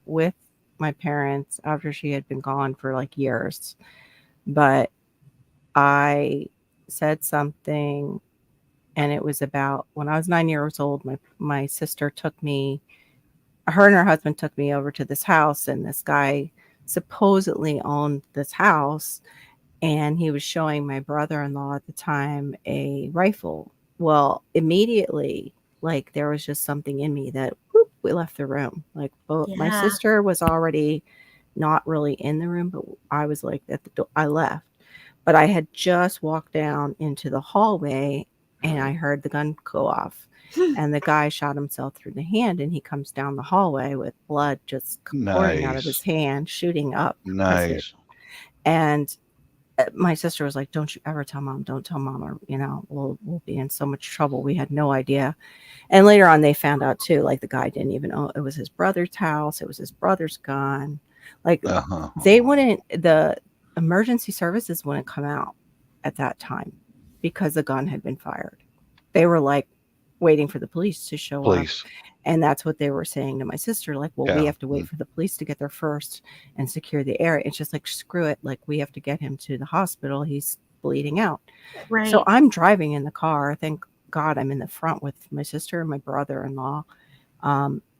with my parents after she had been gone for like years. But I said something, and it was about when I was 9 years old, my sister took me, her and her husband took me over to this house, and this guy supposedly owned this house, and he was showing my brother-in-law at the time a rifle. Well, immediately, like there was just something in me that we left the room. Like my sister was already not really in the room, but I was like at the door. I left, but I had just walked down into the hallway, and I heard the gun go off, and the guy shot himself through the hand, and he comes down the hallway with blood just pouring out of his hand, shooting up. Nice. And my sister was like, "Don't you ever tell mom, don't tell mom, or, we'll be in so much trouble." We had no idea. And later on, they found out too, like the guy didn't even know it was his brother's house. It was his brother's gun. Like they wouldn't, the emergency services wouldn't come out at that time because the gun had been fired. They were like, waiting for the police to show up. Police. And that's what they were saying to my sister, like, well, we Yeah. have to wait for the police to get there first and secure the area. It's just like, screw it. Like, we have to get him to the hospital. He's bleeding out. Right. So I'm driving in the car. Thank God I'm in the front with my sister and my brother-in-law.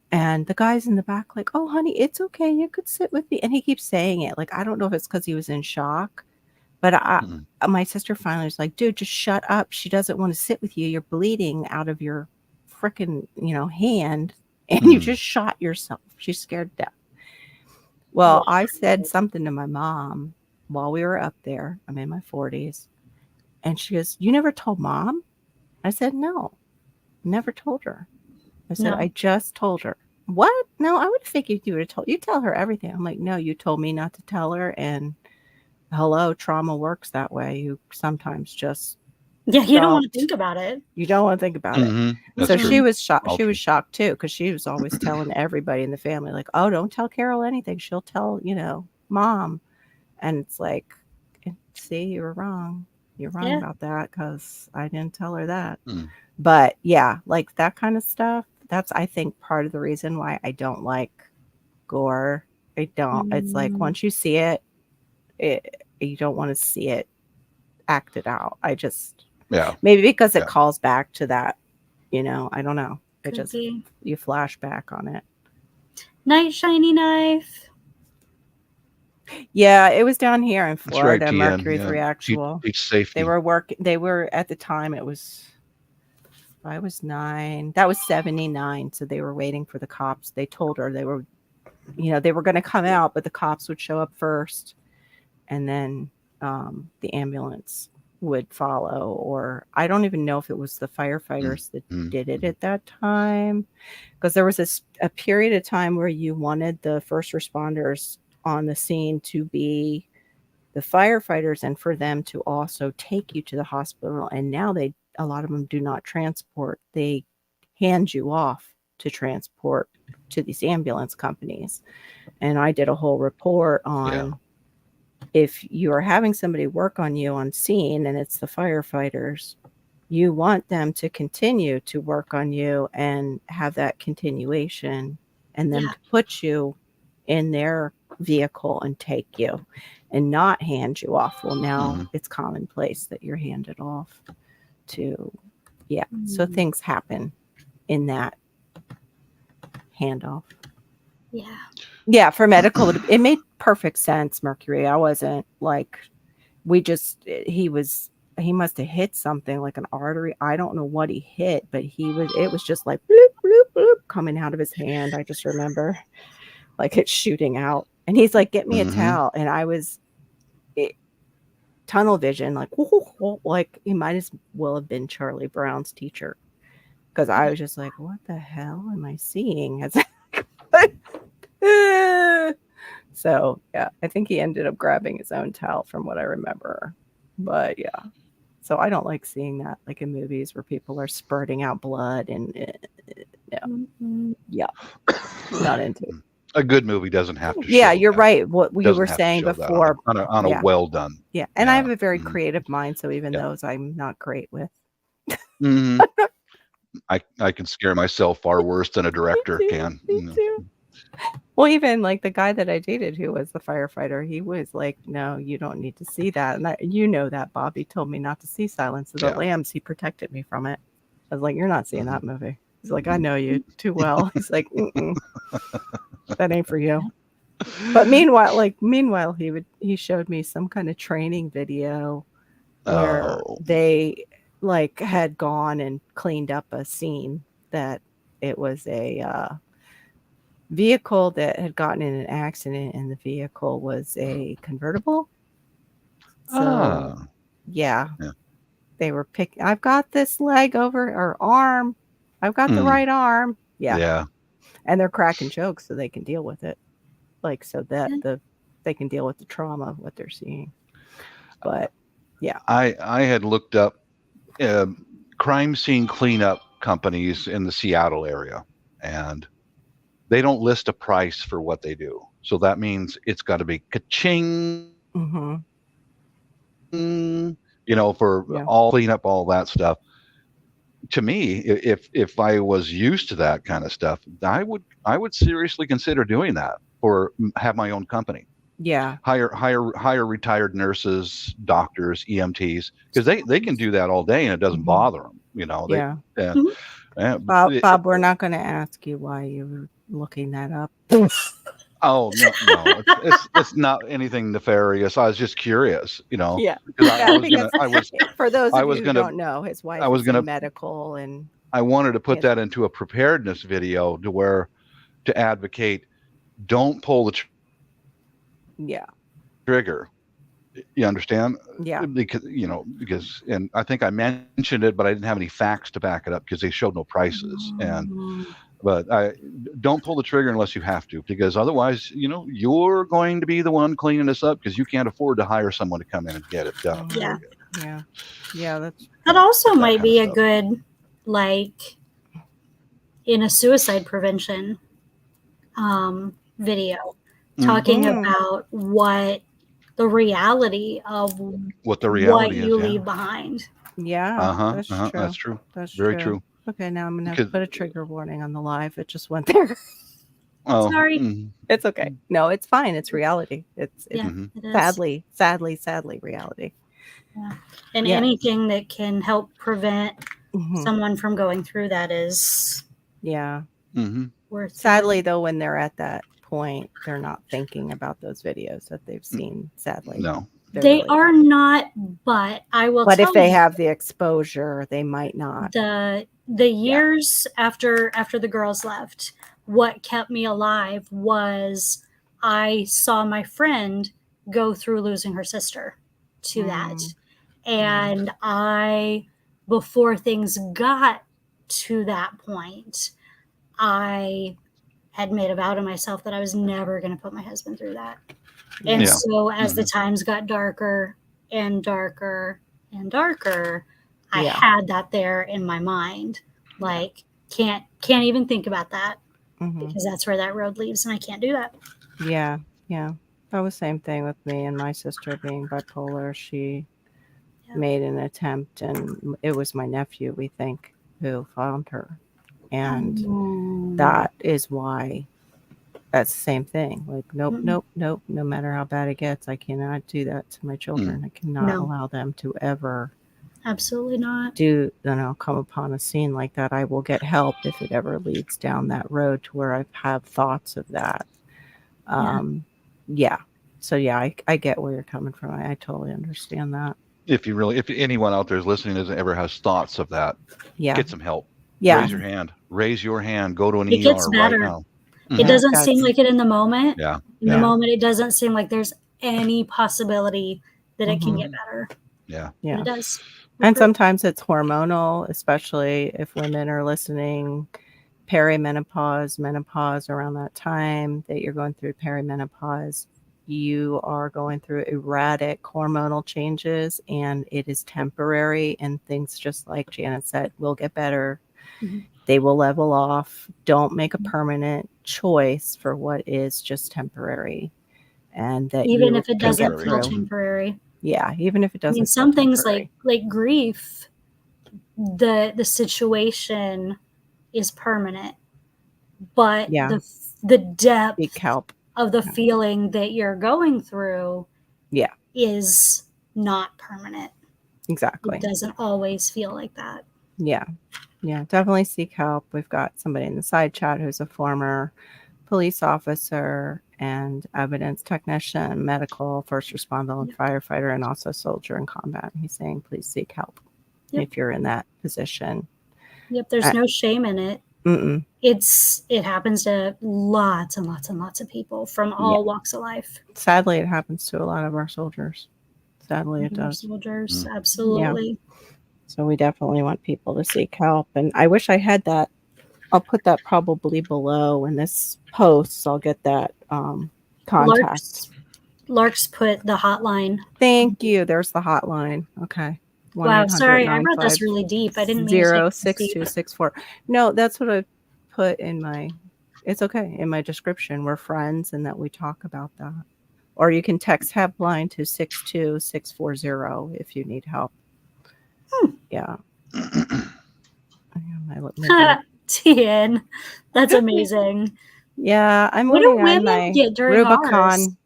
And the guy's in the back like, oh, honey, it's okay. You could sit with me. And he keeps saying it. Like, I don't know if it's because he was in shock. But my sister finally was like, dude, just shut up. She doesn't want to sit with you. You're bleeding out of your freaking, hand. And you just shot yourself. She's scared to death. Well, I said something to my mom while we were up there. I'm in my 40s. And she goes, you never told mom? I said, no, never told her. I said, No. I just told her. What? No, I would think you would have told. You tell her everything. I'm like, no, you told me not to tell her. And hello, trauma works that way. You sometimes just Yeah, you don't want to think about it. You don't want to think about it. That's So true. she was shocked. All She was true. shocked too, because she was always telling everybody in the family, like, oh, don't tell Carol anything. She'll tell, mom. And it's like, see, you were wrong. You're wrong about that, because I didn't tell her that. But yeah, like that kind of stuff, that's, I think, part of the reason why I don't like gore. I don't. It's like, once you see it, you don't want to see it acted out. I just, maybe because it calls back to that, I don't know. It just, you flash back on it. Night shiny knife. Yeah, it was down here in Florida, right, Mercury 3 Actual. Teach safety. They were at the time, I was 9. That was 79. So they were waiting for the cops. They told her they were going to come out, but the cops would show up first. And then the ambulance would follow, or I don't even know if it was the firefighters that did it at that time, because there was a period of time where you wanted the first responders on the scene to be the firefighters and for them to also take you to the hospital. And now a lot of them do not transport. They hand you off to transport to these ambulance companies. And I did a whole report on if you are having somebody work on you on scene and it's the firefighters, you want them to continue to work on you and have that continuation, and them to put you in their vehicle and take you and not hand you off. Well, now it's commonplace that you're handed off to, so things happen in that handoff. Yeah, for medical, it made perfect sense, Mercury. I wasn't like, he must have hit something like an artery. I don't know what he hit, but it was just like bloop, bloop, bloop coming out of his hand. I just remember like it shooting out. And he's like, get me a towel. And I was tunnel vision, like he might as well have been Charlie Brown's teacher. Because I was just like, what the hell am I seeing? So yeah, I think he ended up grabbing his own towel from what I remember. But yeah, so I don't like seeing that, like in movies where people are spurting out blood and not into it. A good movie doesn't have to. Yeah, you're right. What you were saying before on a well done. Yeah, and I have a very creative mind, so even those I'm not great with. I can scare myself far worse than a director can. Me too. Well, even like the guy that I dated who was the firefighter, he was like, no, you don't need to see that. And that Bobby told me not to see Silence of the Lambs. He protected me from it. I was like, you're not seeing that movie. He's like, I know you too well. He's like, that ain't for you. But meanwhile, he showed me some kind of training video where they like had gone and cleaned up a scene that it was a vehicle that had gotten in an accident, and the vehicle was a convertible. So they were picking, I've got this leg over or arm, I've got the right arm. And they're cracking jokes so they can deal with it, like so that they can deal with the trauma of what they're seeing. But I had looked up crime scene cleanup companies in the Seattle area, and they don't list a price for what they do. So that means it's got to be ka-ching, for all cleanup, all that stuff. to me, if I was used to that kind of stuff, I would seriously consider doing that, or have my own company. Yeah. Hire retired nurses, doctors, EMTs, because they can do that all day and it doesn't bother them. Yeah. Bob, we're not going to ask you why you were looking that up. Oh no, it's not anything nefarious. I was just curious, Yeah. because I was For those I of was you who gonna don't know, his wife I was is in gonna medical, and I wanted to put Yes. that into a preparedness video to advocate, don't pull the yeah, trigger. You understand? yeah, Because and I think I mentioned it, but I didn't have any facts to back it up because they showed no prices. But I don't pull the trigger unless you have to, because otherwise, you're going to be the one cleaning this up because you can't afford to hire someone to come in and get it done for Yeah. you. yeah. That also That might kind be of a stuff. good, like, in a suicide prevention video, talking about what the reality of What the what reality you is, leave behind. Yeah, that's true. That's true. That's Very true. true. Okay, now I'm gonna Because put a trigger warning on the live. It just went there. Sorry. It's okay. No, it's fine. It's reality. It's Yeah, it is. sadly reality. Yeah. And Yeah. anything that can help prevent Mhm. someone from going through that is Yeah. worth Sadly, though, when they're at that point, they're not thinking about those videos that they've seen. Sadly, no. They really are not, but I will But tell if they you, have the exposure, they might not. the years after the girls left, what kept me alive was I saw my friend go through losing her sister to that. And before things got to that point, I had made a vow to myself that I was never going to put my husband through that. And Yeah. so as the times got darker and darker and darker, I had that there in my mind. Like, can't even think about that because that's where that road leads, and I can't do that. Yeah. That was the same thing with me and my sister being bipolar. She made an attempt, and it was my nephew, we think, who found her. And that is why that's the same thing. Like, nope. No matter how bad it gets, I cannot do that to my children. I cannot allow them to ever Absolutely not. come upon a scene like that. I will get help if it ever leads down that road to where I have thoughts of that. So I get where you're coming from. I totally understand that. If anyone out there is listening ever has thoughts of that, get some help. Raise your hand. Go to an It gets ER better. right now. It doesn't seem like it in the moment. Yeah. In the moment, it doesn't seem like there's any possibility that it can get better. Yeah. But it does. And sometimes it's hormonal, especially if women are listening. Perimenopause, menopause, around that time that you're going through perimenopause, you are going through erratic hormonal changes, and it is temporary, and things, just like Janet said, will get better. They will level off. Don't make a permanent choice for what is just temporary, and that even if it doesn't feel temporary. Yeah, even if it doesn't. I mean, some things like grief, the situation is permanent, but the depth of the feeling that you're going through is not permanent. Exactly. It doesn't always feel like that. Yeah, definitely seek help. We've got somebody in the side chat who's a former police officer and evidence technician, medical, first responder, and firefighter, and also soldier in combat. He's saying, please seek help if you're in that position. There's no shame in it. It happens to lots and lots and lots of people from all walks of life. Sadly, it happens to a lot of our soldiers. Sadly, it does. Soldiers, absolutely. Yeah. So we definitely want people to seek help. And I wish I had that. I'll put that probably below in this post. So I'll get that contact. Lark's put the hotline. Thank you. There's the hotline. Okay. Wow, sorry, I read this really deep. I didn't mean 06264. No, that's what I put in my. It's okay, in my description. We're friends, and that we talk about that. Or you can text helpline to 62640 if you need help. Yeah. TN. That's amazing. Yeah, I'm What do waiting on women my get during ours? Rubicon.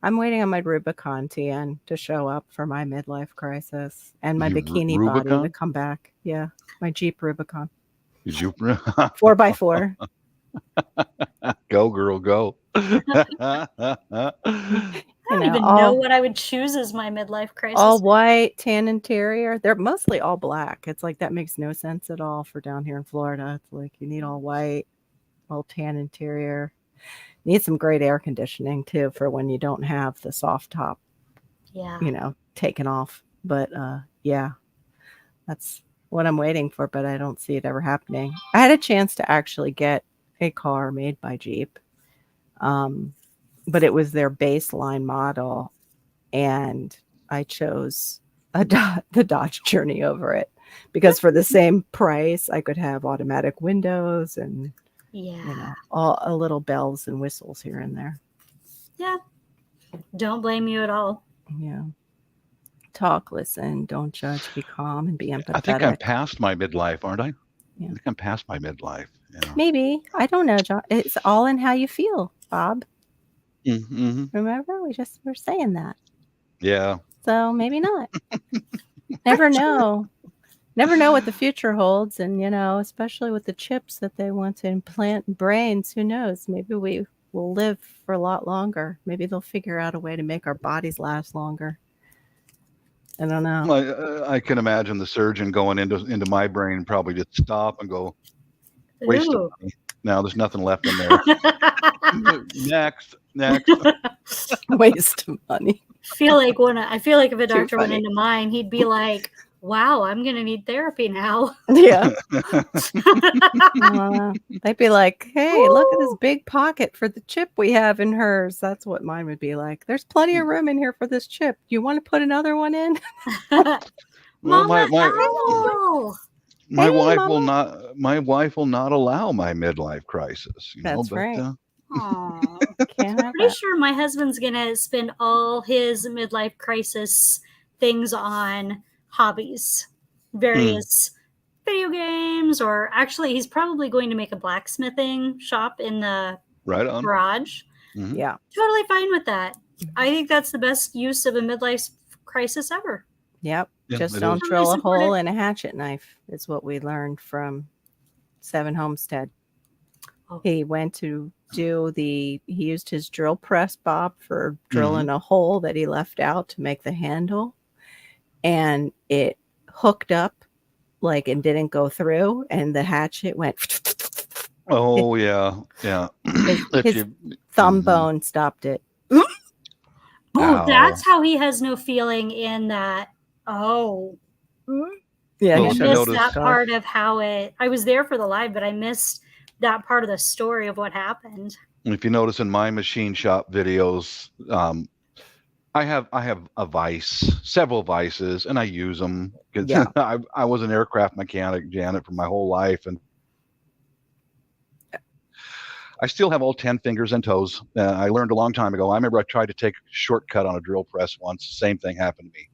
I'm waiting on my Rubicon TN to show up for my midlife crisis and my bikini body to Rubicon? come back. Yeah, my Jeep Rubicon. Did you 4x4. go, girl, go? I don't even know what I would choose as my midlife crisis. All white, tan interior. They're mostly all black. It's like that makes no sense at all for down here in Florida. It's like you need all white, all tan interior. Need some great air conditioning too for when you don't have the soft top, Yeah. Taken off. But yeah, that's what I'm waiting for, but I don't see it ever happening. I had a chance to actually get a car made by Jeep. But it was their baseline model, and I chose the Dodge Journey over it because for the same price, I could have automatic windows and all a little bells and whistles here and there. Yeah, don't blame you at all. Yeah, talk, listen, don't judge, be calm, and be empathetic. I think I'm past my midlife, aren't I? Yeah. I think I'm past my midlife. Maybe, I don't know, John. It's all in how you feel, Bob. Mm-hmm. Remember, we're saying that. Yeah. So maybe not. Never know. Never know what the future holds, and especially with the chips that they want to implant in brains. Who knows? Maybe we will live for a lot longer. Maybe they'll figure out a way to make our bodies last longer. I don't know. I can imagine the surgeon going into my brain, probably just stop and go, waste of money. Now there's nothing left in there. Next. Waste of money. I feel like if a doctor went into mine, he'd be like, wow, I'm gonna need therapy now. Yeah. They'd be like, hey, look at this big pocket for the chip we have in hers. That's what mine would be like. There's plenty of room in here for this chip. You want to put another one in? Well, Mama, my wife will not allow my midlife crisis. That's right. Pretty sure my husband's gonna spend all his midlife crisis things on hobbies, various video games, or actually he's probably going to make a blacksmithing shop in the garage. Mm-hmm. Yeah, totally fine with that. I think that's the best use of a midlife crisis ever. Yep. Just don't drill a hole in a hatchet knife is what we learned from Seven Homestead. He went to he used his drill press, Bob, for drilling a hole that he left out to make the handle, and it hooked up and didn't go through, and the hatchet went. Oh yeah. His thumb bone stopped it. Oh, that's how he has no feeling in that. Oh, yeah. I missed that part of how it. I was there for the live, but I missed that part of the story of what happened. If you notice in my machine shop videos, I have a vise, several vices, and I use them because I was an aircraft mechanic, Janet, for my whole life, and I still have all 10 fingers and toes. I learned a long time ago. I remember I tried to take a shortcut on a drill press once. Same thing happened to me.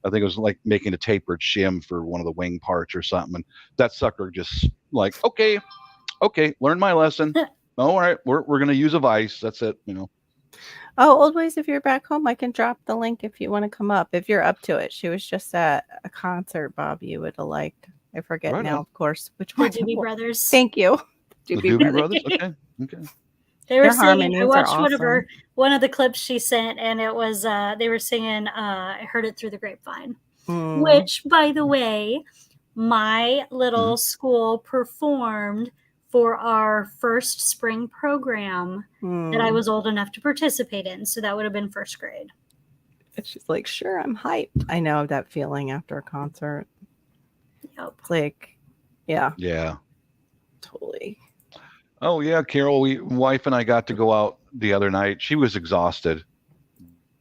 I think it was like making a tapered shim for one of the wing parts or something, and that sucker just like, okay, learn my lesson. All right, we're going to use a vise. That's it, Oh, Old Ways, if you're back home, I can drop the link if you want to come up, if you're up to it. She was just at a concert, Bob, you would have liked. I forget now, of course, which one. The Doobie Brothers. Thank you. The Doobie Brothers? Okay. They were singing, I watched one of the clips she sent, and it was, they were singing, I Heard It Through the Grapevine, which, by the way, my little school performed for our first spring program that I was old enough to participate in. So that would have been first grade. And she's like, sure, I'm hyped. I know that feeling after a concert. Yep. It's like, yeah. Yeah. Totally. Oh, yeah, Carol, wife and I got to go out the other night. She was exhausted,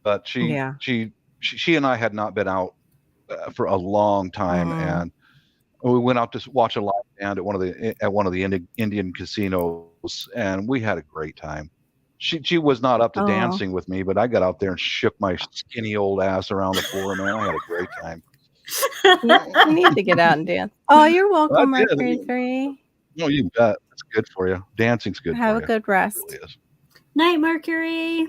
but she and I had not been out for a long time, and we went out to watch a live band at one of the Indian casinos, and we had a great time. She was not up to dancing with me, but I got out there and shook my skinny old ass around the floor, man. I had a great time. You need to get out and dance. Oh, you're welcome, I did. Mercury 3. No, you bet. It's good for you. Dancing's good Have for a you. good rest. It really is. Night, Mercury.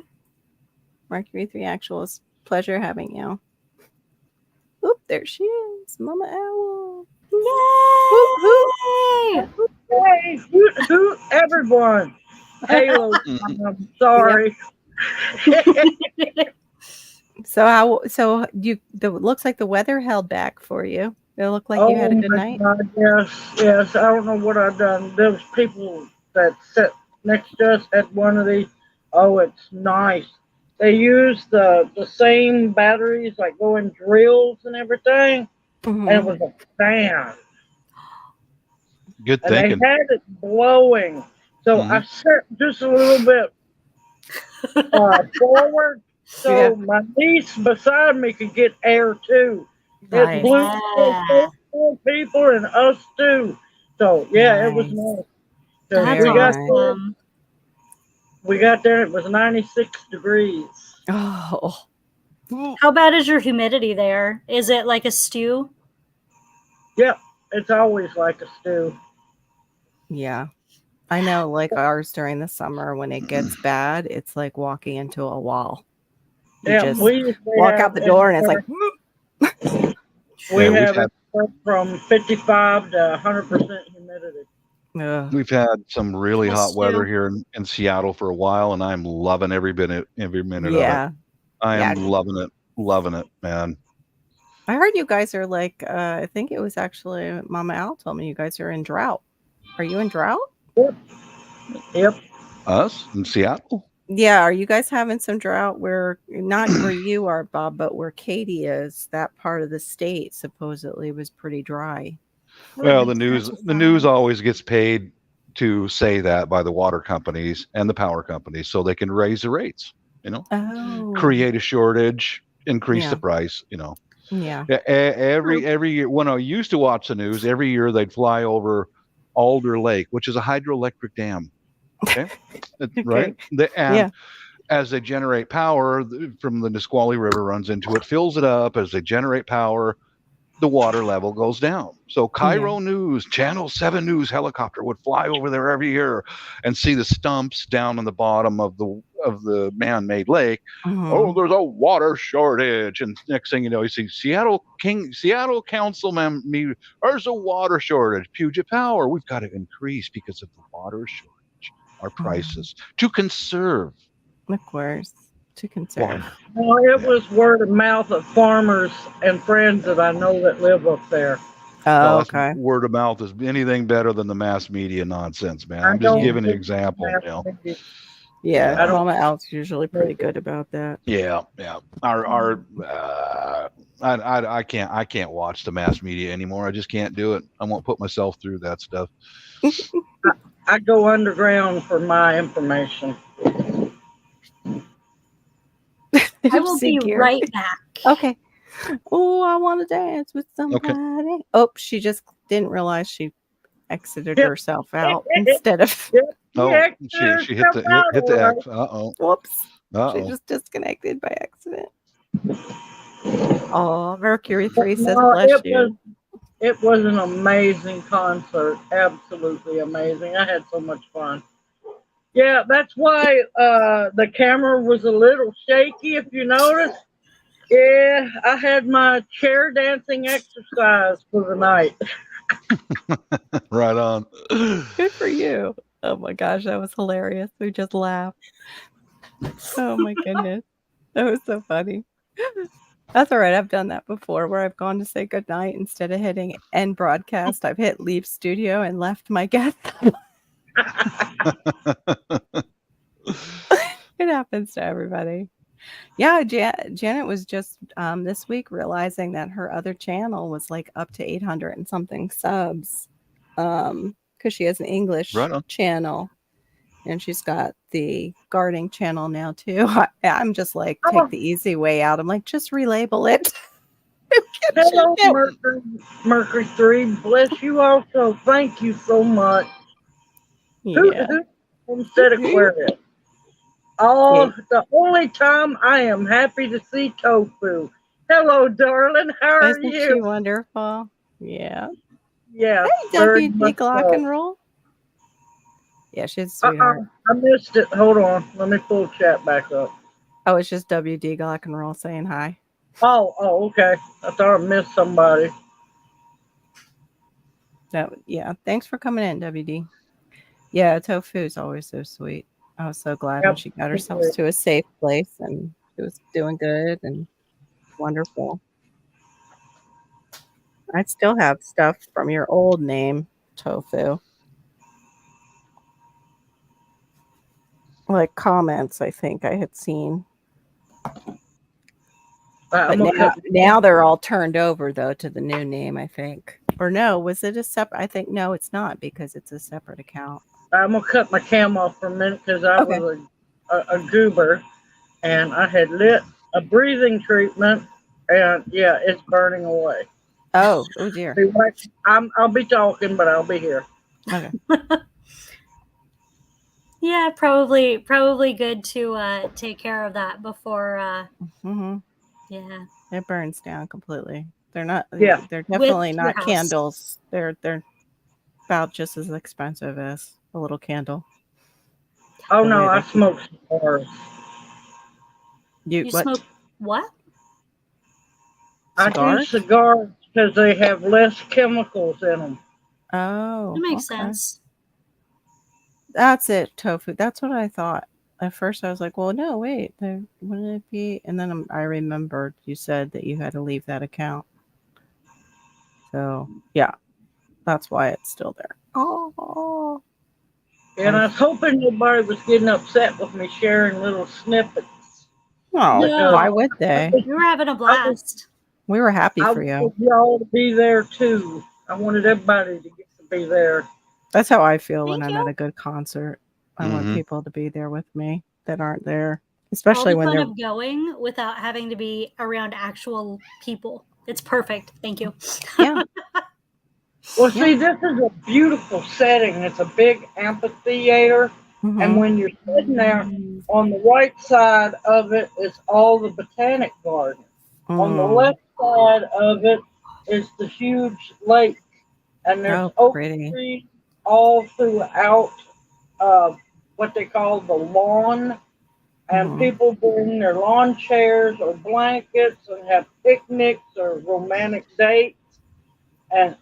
Mercury 3 Actual, it's a pleasure having you. Oop, there she is, Mama Owl. Yay! Hey, hoot, everyone. Halo, I'm sorry. So looks like the weather held back for you. It looked like you had a good my night. God, yes. I don't know what I've done. Those people that sat next to us had one of these. Oh, it's nice. They use the same batteries like go in drills and everything. Mhm. And it was a fan. Good And thinking. they had it blowing. So I sat just a little bit forward so my niece beside me could get air too. Nice. It blew for 4 people and us too. So yeah, it was Nice. nice. So That's Very nice. awesome. we got there, it was 96 degrees. Oh, How bad is your humidity there? Is it like a stew? Yep, it's always like a stew. yeah. I know, like ours during the summer when it gets bad, it's like walking into a wall. You Yeah, just we usually walk have out the door and it's like, we Yeah, we've have had- it from 55 to 100% humidity. ugh. We've had some really Us hot weather too. here in Seattle for a while, and I'm loving every minute of it. Yeah. I am Yeah. loving it, man. I heard you guys are like, I think it was actually Mama Al told me you guys are in drought. Are you in drought? Yep. Us in Seattle? Yeah. Are you guys having some drought where, not where you are, Bob, but where Katie is, that part of the state supposedly was pretty dry. Well, the news always gets paid to say that by the water companies and the power companies so they can raise the rates, Oh. create a shortage, increase the Yeah. price, Yeah. Every year, when I used to watch the news, every year they'd fly over Alder Lake, which is a hydroelectric dam. Okay, right? And as they generate power from the Nisqually River runs into it, fills it up. As they generate power, the water level goes down. So Cairo News, Channel 7 News helicopter would fly over there every year and see the stumps down on the bottom of the man-made lake. Oh, there's a water shortage. And next thing you know, you see Seattle councilman, there's a water shortage. Puget Power, we've got to increase because of the water shortage, our prices to conserve. Of course, to conserve. Well, it was word of mouth of farmers and friends that I know that live up there. Oh, Well, okay. Word of mouth is anything better than the mass media nonsense, man. I I'm just don't giving an think example. mass media- Yeah, I don't- Mama Al's usually pretty good about that. Yeah. I can't watch the mass media anymore. I just can't do it. I won't put myself through that stuff. I go underground for my information. I will be right back. Okay. Oh, I want to dance with somebody. Oh, she just didn't realize she exited herself out instead of. Oh, Yeah, she hit the X. Whoops. She Uh-oh. just disconnected by accident. Oh, Mercury 3 says, No, bless you. It was an amazing concert. Absolutely amazing. I had so much fun. Yeah, that's why the camera was a little shaky, if you notice. Yeah, I had my chair dancing exercise for the night. Right on. Good for you. Oh my gosh, that was hilarious. We just laughed. Oh my goodness. That was so funny. That's all right. I've done that before where I've gone to say goodnight. Instead of hitting end broadcast, I've hit leave studio and left my guest. It happens to everybody. Yeah, Janet was just this week realizing that her other channel was like up to 800 and something subs because she has an English channel and she's got the gardening channel now too. I'm just like, take the easy way out. I'm like, just relabel it. Hello, Mercury 3. Bless you also. Thank you so much. Yeah. Homestead Aquarius. Oh, the only time I am happy to see tofu Hello, darling. How are Isn't you? she wonderful? Yeah. Yes, Hey, very WD much Glock so. and Roll. Yeah, she's a sweetheart. I missed it. Hold on. Let me pull chat back up. Oh, it's just WD Glock and Roll saying hi. Oh, okay. I thought I missed somebody. Yeah. Thanks for coming in, WD. Yeah, Tofu is always so sweet. I was so glad when she got herself Absolutely. to a safe place and she was doing good and wonderful. I still have stuff from your old name, Tofu. Like comments, I think I had seen. But I'm okay. now they're all turned over though to the new name, I think. Or no, was it a separate? I think no, it's not because it's a separate account. I'm gonna cut my cam off for a minute because I Okay. was a goober and I had lit a breathing treatment and yeah, it's burning away. Oh dear. Be right- I'll be talking, but I'll be here. Okay. Yeah, probably good to take care of that before. hmm Yeah, It burns down completely. They're not. Yeah. They're definitely your not house. candles. They're about just as expensive as a little candle. Oh The no, way I they- smoke cigars. You what? smoke what? I do Cigars? cigars because they have less chemicals in them. Oh, That makes okay. sense. That's it, Tofu. That's what I thought. At first, I was like, "Well, no, wait, wouldn't it be?" And then I remembered you said that you had to leave that account. So yeah, that's why it's still there. Oh, And I was hoping nobody was getting upset with me sharing little snippets. no, No. why would they? You were having a blast. We were happy I for you. wanted y'all to be there too. I wanted everybody to get to be there. That's how I feel when Thank I'm you. at a good concert. I want Mhm. people to be there with me that aren't there, All especially the when fun they're. of going without having to be around actual people. It's perfect. Thank you. Yeah, Well, Yeah. see, this is a beautiful setting. It's a big amphitheater. And hmm when you're sitting there, on the right side of it is all the botanic garden. On the left side of it is the huge lake. And there's Oh, oak pretty. trees all throughout what they call the lawn. And Mhm. people bring their lawn chairs or blankets and have picnics or romantic dates. And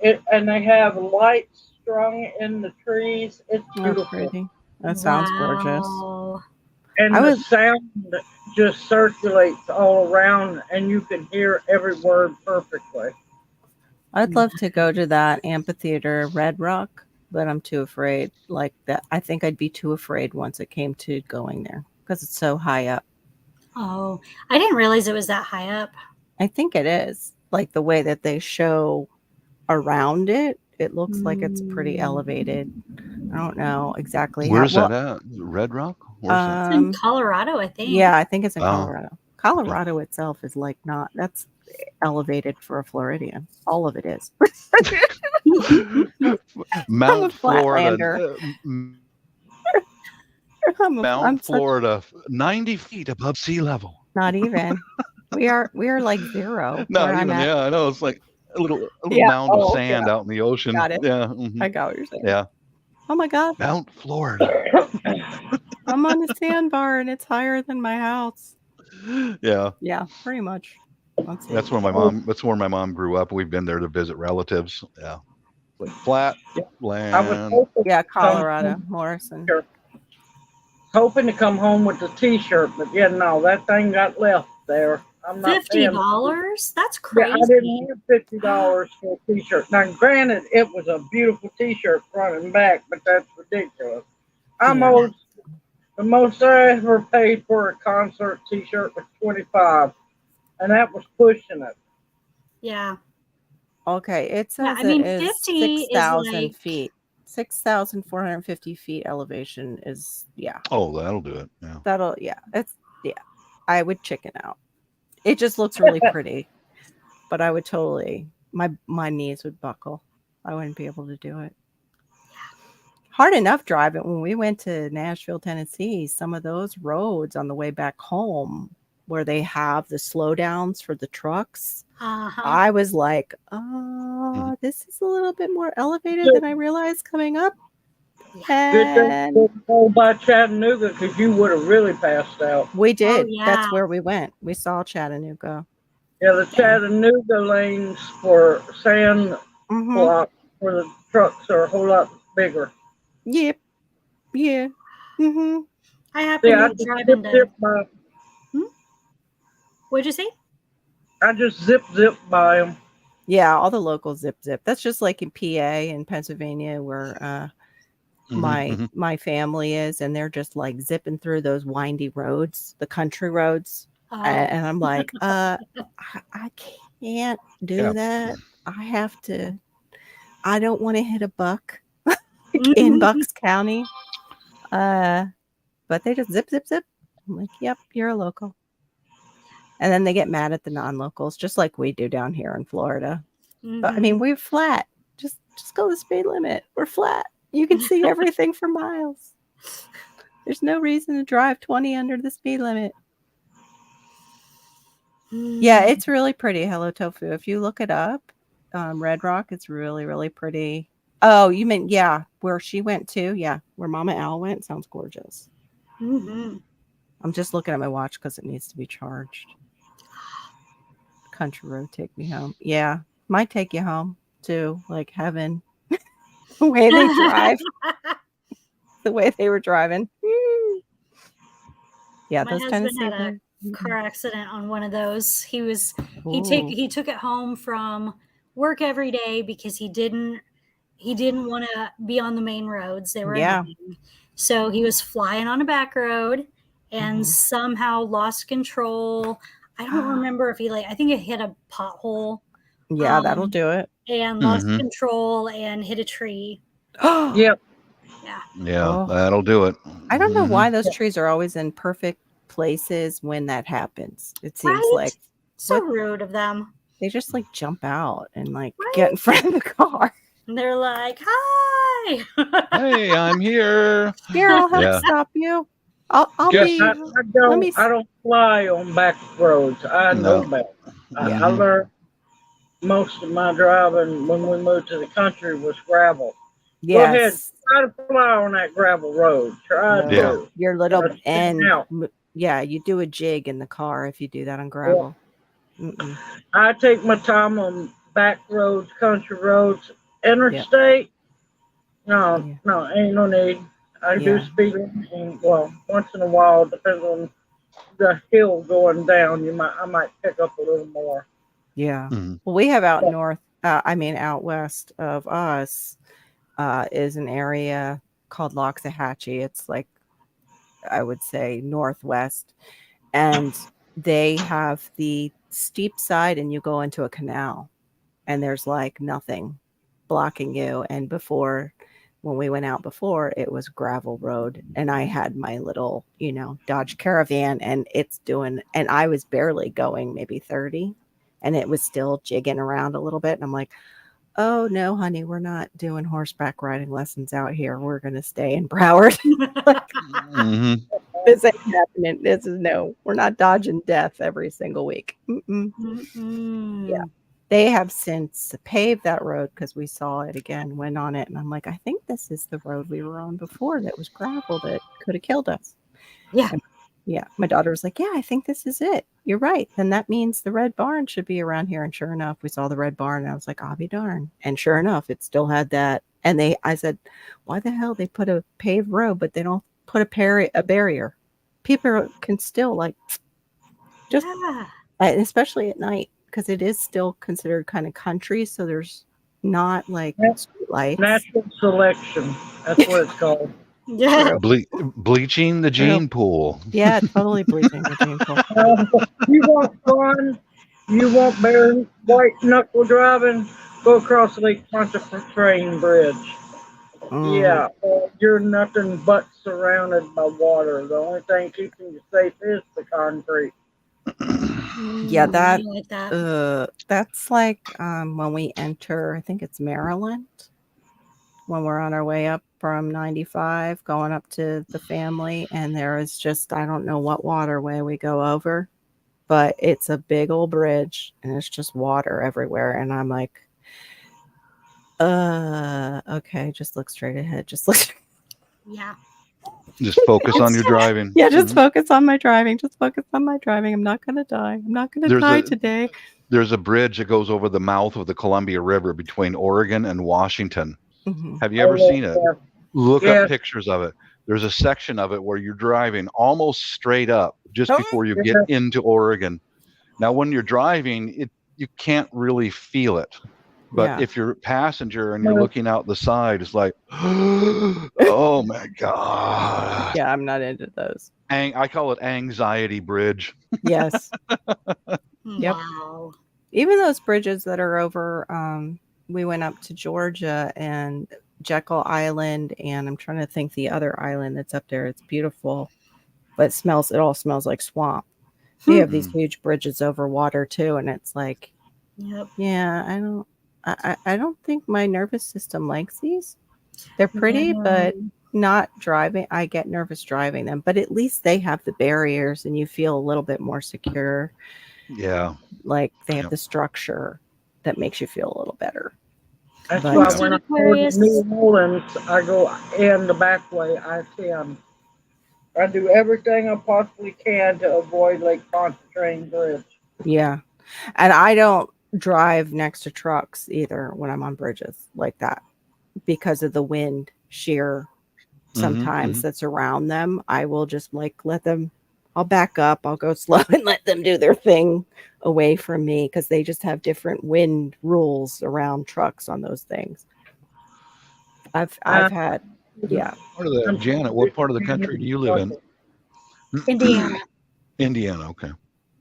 they have lights strung in the trees. It's Oh, beautiful. pretty. That sounds gorgeous. Wow. And I the would. sound just circulates all around, and you can hear every word perfectly. I'd love to go to that amphitheater, Red Rock, but I'm too afraid. Like that, I think I'd be too afraid once it came to going there because it's so high up. Oh, I didn't realize it was that high up. I think it is. Like the way that they show around it, it looks like it's pretty elevated. I don't know exactly how. Where's Well, that at? Red Rock? Where's that? It's in Colorado, I think. yeah, I think it's in Oh. Colorado. Colorado itself is like not. That's elevated for a Floridian. All of it is. I'm a Mount Florida. flatlander. I'm Mount such Florida, 90 feet above sea level. not even. We are like zero where Not I'm even, at. yeah, I know. It's like a little Yeah. mound of Oh, sand out in the ocean. got it. Yeah. I got what you're saying. Yeah. Oh my God. Mount Florida. I'm on a sandbar and it's higher than my house. Yeah. Yeah, pretty much. Let's see. That's where my mom grew up. We've been there to visit relatives. Yeah. Like flat I was land. hoping Yeah, to come Colorado, Morrison. hoping to come home with the T-shirt, but yeah, no, that thing got left there. I'm not paying. $50? That's Yeah, I crazy. didn't have $50 for a T-shirt. Now, granted, it was a beautiful T-shirt front and back, but that's ridiculous. Yeah. The most I ever paid for a concert T-shirt was $25, and that was pushing it. Yeah. Okay, it says I mean, it is 50 is 6,000 like feet. 6,450 feet elevation is, yeah. Oh, that'll do it. Yeah. I would chicken out. It just looks really pretty, but I would totally, my knees would buckle. I wouldn't be able to do it. Hard enough driving. When we went to Nashville, Tennessee, some of those roads on the way back home where they have the slowdowns for the trucks, Uh-huh. I was like, this is a little bit more elevated than I realized coming up. Good thing And you didn't go by Chattanooga because you would have really passed out. we did. yeah. That's where we went. We saw Chattanooga. Yeah, the Chattanooga lanes for sand Mm-hmm. block for the trucks are a whole lot bigger. Yep. Yeah. Mm-hmm. I happened Yeah, I to just drive zip into. by. What'd you say? I just zip by them. Yeah, all the local zip. That's just like in PA and Pennsylvania where my family is, and they're just like zipping through those windy roads, the country roads. Oh, And I'm like, I can't do Yeah. that. I don't want to hit a buck in mhm. Bucks County. But they just zip. I'm like, yep, you're a local. And then they get mad at the non-locals, just like we do down here in Florida. But I mean, we're flat. Just go the speed limit. We're flat. You can see everything for miles. There's no reason to drive 20 under the speed limit. Yeah, it's really pretty. Hello Tofu. If you look it up, Red Rock, it's really, really pretty. Oh, you mean, yeah, where she went to? Yeah, where Mama Al went. Sounds gorgeous. Mhm. I'm just looking at my watch because it needs to be charged. Country road, take me home. Yeah, might take you home too, like heaven. The way they drive, the way they were driving. Yeah, My those husband Tennessee had a roads. car accident on one of those. He Ooh. he took it home from work every day because he didn't want to be on the main roads. They were Yeah. annoying. So he was flying on a back road and somehow lost control. I don't remember if I think it hit a pothole. Yeah, that'll do it. And lost control and hit a tree. Yep. Yeah. Yeah, Oh. that'll do it. I don't know Mhm. why those trees are always in perfect places when that happens. It seems Right? like So what? rude of them. They just like jump out and like Right? get in front of the car. And they're like, "Hi." Hey, I'm here. Here, I'll help Yeah. stop you. I'll Guess be. I Let me. don't fly on back roads. I know no. better. Yeah. I learned most of my driving when we moved to the country was gravel. Go ahead, Yes. try to fly on that gravel road. Try No. Yeah. to. Your little Let's get end. out. Yeah, you do a jig in the car if you do that on gravel. Mm-mm. I take my time on back roads, country roads, interstate. No, Yeah. no, ain't no need. I do Yeah. speed limit, well, once in a while, depends on the hill going down. I might pick up a little more. Yeah. Mhm. Well, we have out But north, out west of us, is an area called Loxahatchee. It's like, I would say, northwest. And they have the steep side, and you go into a canal, and there's like nothing blocking you. And when we went out before, it was gravel road. And I had my little, Dodge Caravan, and and I was barely going maybe 30, and it was still jigging around a little bit. And I'm like, oh no, honey, we're not doing horseback riding lessons out here. We're going to stay in Broward. Mhm. This ain't happening. We're not dodging death every single week. Yeah. They have since paved that road because we saw it again, went on it. And I'm like, I think this is the road we were on before that was gravel that could have killed us. Yeah. And yeah. My daughter was like, yeah, I think this is it. You're right. Then that means the red barn should be around here. And sure enough, we saw the red barn. And I was like, I'll be darned. And sure enough, it still had that. And I said, why the hell they put a paved road, but they don't put a barrier? People can still just, especially at night, because it is still considered kind of country. So there's not like street lights. natural selection. That's what it's called. Yeah. Bleaching the gene pool. Yeah, totally bleaching the gene pool. You want fun? You want bare white knuckle driving? Go across Lake Pontchartrain Bridge. Yeah, you're nothing but surrounded by water. The only thing keeping you safe is the concrete. Yeah, I like that. that's like when we enter, I think it's Maryland, when we're on our way up from 95 going up to the family, and there is just, I don't know what waterway we go over, but it's a big old bridge and it's just water everywhere. And I'm like, okay, just look straight ahead. Just look. Yeah. Just focus on your driving. Yeah, just focus on my driving. Just focus on my driving. I'm not gonna die. I'm not gonna die today. There's a bridge that goes over the mouth of the Columbia River between Oregon and Washington. Have you ever seen it? Look up pictures of it. There's a section of it where you're driving almost straight up just before you get into Oregon. Now, when you're driving, you can't really feel it. But if you're a passenger and you're looking out the side, it's like, oh my God. Yeah, I'm not into those. I call it anxiety bridge. Yes. Yep. Wow. Even those bridges that are over, we went up to Georgia and Jekyll Island, and I'm trying to think the other island that's up there. It's beautiful, but it all smells like swamp. They have these huge bridges over water too, and it's like, yeah, I don't think my nervous system likes these. They're pretty, but not driving. I get nervous driving them, but at least they have the barriers and you feel a little bit more secure. Yeah. Like they have the structure that makes you feel a little better. That's why when I go to New Orleans, I go in the back way, I-10. I do everything I possibly can to avoid Lake Pontchartrain Bridge. Yeah. And I don't drive next to trucks either when I'm on bridges like that because of the wind shear sometimes that's around them. I will just let them, I'll back up, I'll go slow and let them do their thing away from me because they just have different wind rules around trucks on those things. I've had, Part of that, Janet, what part of the country do you live in? Indiana. Indiana, okay.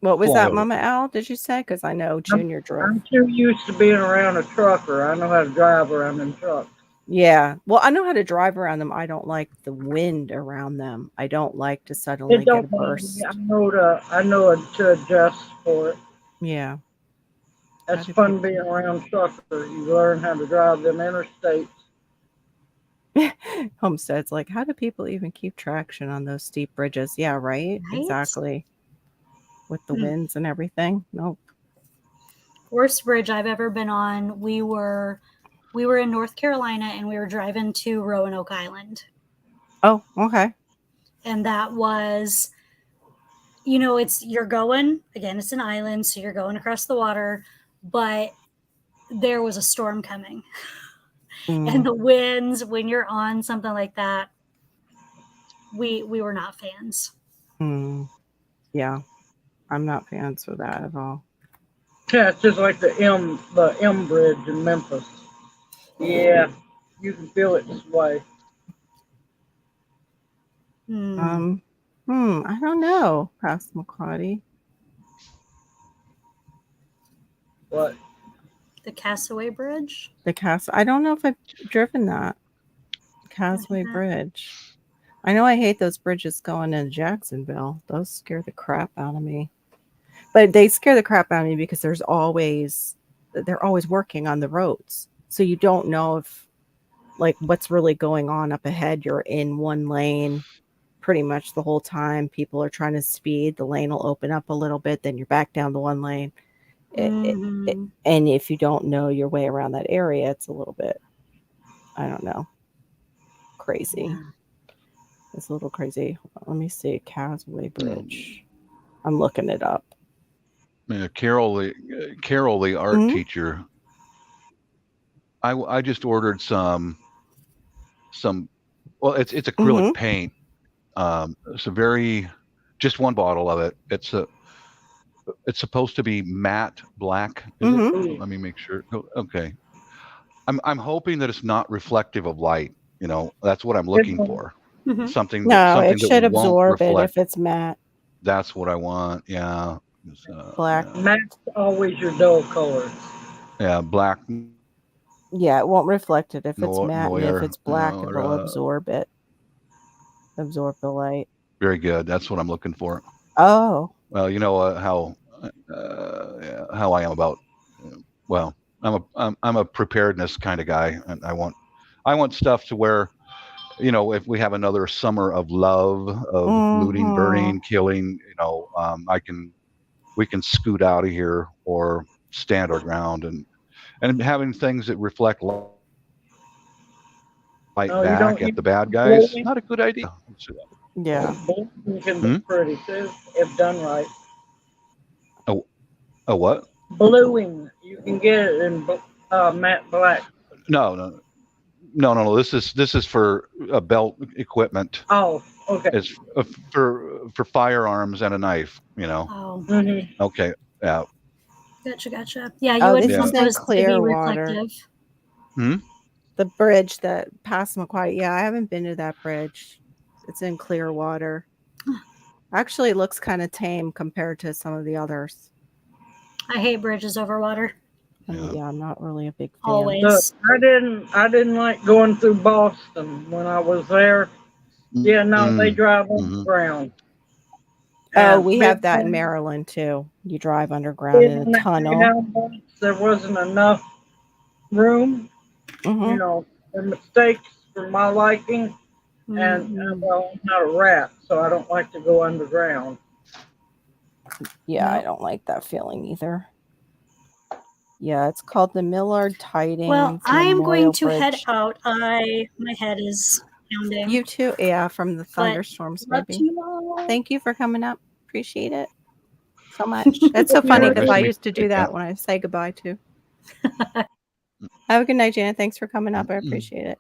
What was that, Mama Al? Did you say? Because I know Junior drove. I'm too used to being around a trucker. I know how to drive around them trucks. Yeah. Well, I know how to drive around them. I don't like the wind around them. I don't like to suddenly get a burst. I know to adjust for it. Yeah. That's fun being around truckers. You learn how to drive them interstates. Homestead's like, how do people even keep traction on those steep bridges? Yeah, right? Exactly. With the winds and everything. Nope. Worst bridge I've ever been on. We were in North Carolina and we were driving to Roanoke Island. Oh, okay. And that was, you're going, again, it's an island, so you're going across the water, but there was a storm coming. And the winds, when you're on something like that, we were not fans. Yeah. I'm not fans for that at all. Yeah, it's just like the M Bridge in Memphis. Yeah, you can feel it this way. I don't know, Pastor McCarty. What? The Castaway Bridge? I don't know if I've driven that. Castaway Bridge. I know I hate those bridges going into Jacksonville. Those scare the crap out of me. But they scare the crap out of me because they're always working on the roads. So you don't know if what's really going on up ahead. You're in one lane pretty much the whole time. People are trying to speed. The lane will open up a little bit. Then you're back down to one lane. And if you don't know your way around that area, it's a little bit, I don't know, crazy. Yeah. It's a little crazy. Let me see. Castaway Bridge. I'm looking it up. Yeah, Carol, the art teacher. I just ordered some. Well, it's acrylic paint. It's just one bottle of it. It's supposed to be matte black. Is it? Let me make sure. Okay. I'm hoping that it's not reflective of light. That's what I'm looking for. Something. It should absorb it if it's matte. That's what I want. Yeah. Black. Yeah. Matte's always your dull colors. Yeah, black. Yeah, it won't reflect it if it's matte, and if it's black, it will absorb it. Absorb the light. Very good. That's what I'm looking for. Oh. Well, you know how I am about. Well, I'm a preparedness kind of guy, and I want stuff to where, if we have another summer of love, of looting, burning, killing, I can we can scoot out of here or stand our ground, and having things that reflect light No, you back don't at use the bad guys, bluing. not a good idea. Yeah. Bluing can Hmm? be pretty too, if done right. A what? Bluing, you can get it in matte black. No, no, no. This is for belt equipment. Oh, okay. It's for firearms and a knife. Oh, Mm-hmm. Okay. Yeah. gotcha. Yeah, you Oh, would this Yeah. is in supposed to be Clearwater. reflective. Hmm? The bridge that past Macquarie. Yeah, I haven't been to that bridge. It's in Clearwater. Actually, it looks kind of tame compared to some of the others. I hate bridges over water. Yeah. Yeah, I'm not really a big fan. Always. Look, I didn't like going through Boston when I was there. Yeah, no, they drive on the ground. Oh, And we big have that in thing Maryland too. You drive underground in a in that tunnel. house, there wasn't enough room, Hmm. for mistakes for my liking. And Mhm. well, I'm not a rat, so I don't like to go underground. Yeah, I Nope. don't like that feeling either. Yeah, it's called the Millard Tidings Well, I am Memorial going to Bridge. head out. My head is pounding. You too? Yeah, from the But thunderstorms, love maybe. to you all. Thank you for coming up. Appreciate it so much. It's so funny Nice because to I meet used to you, do that Kat. when I say goodbye to. Have a good night, Janet. Thanks for coming up. I Mm-mm. appreciate it.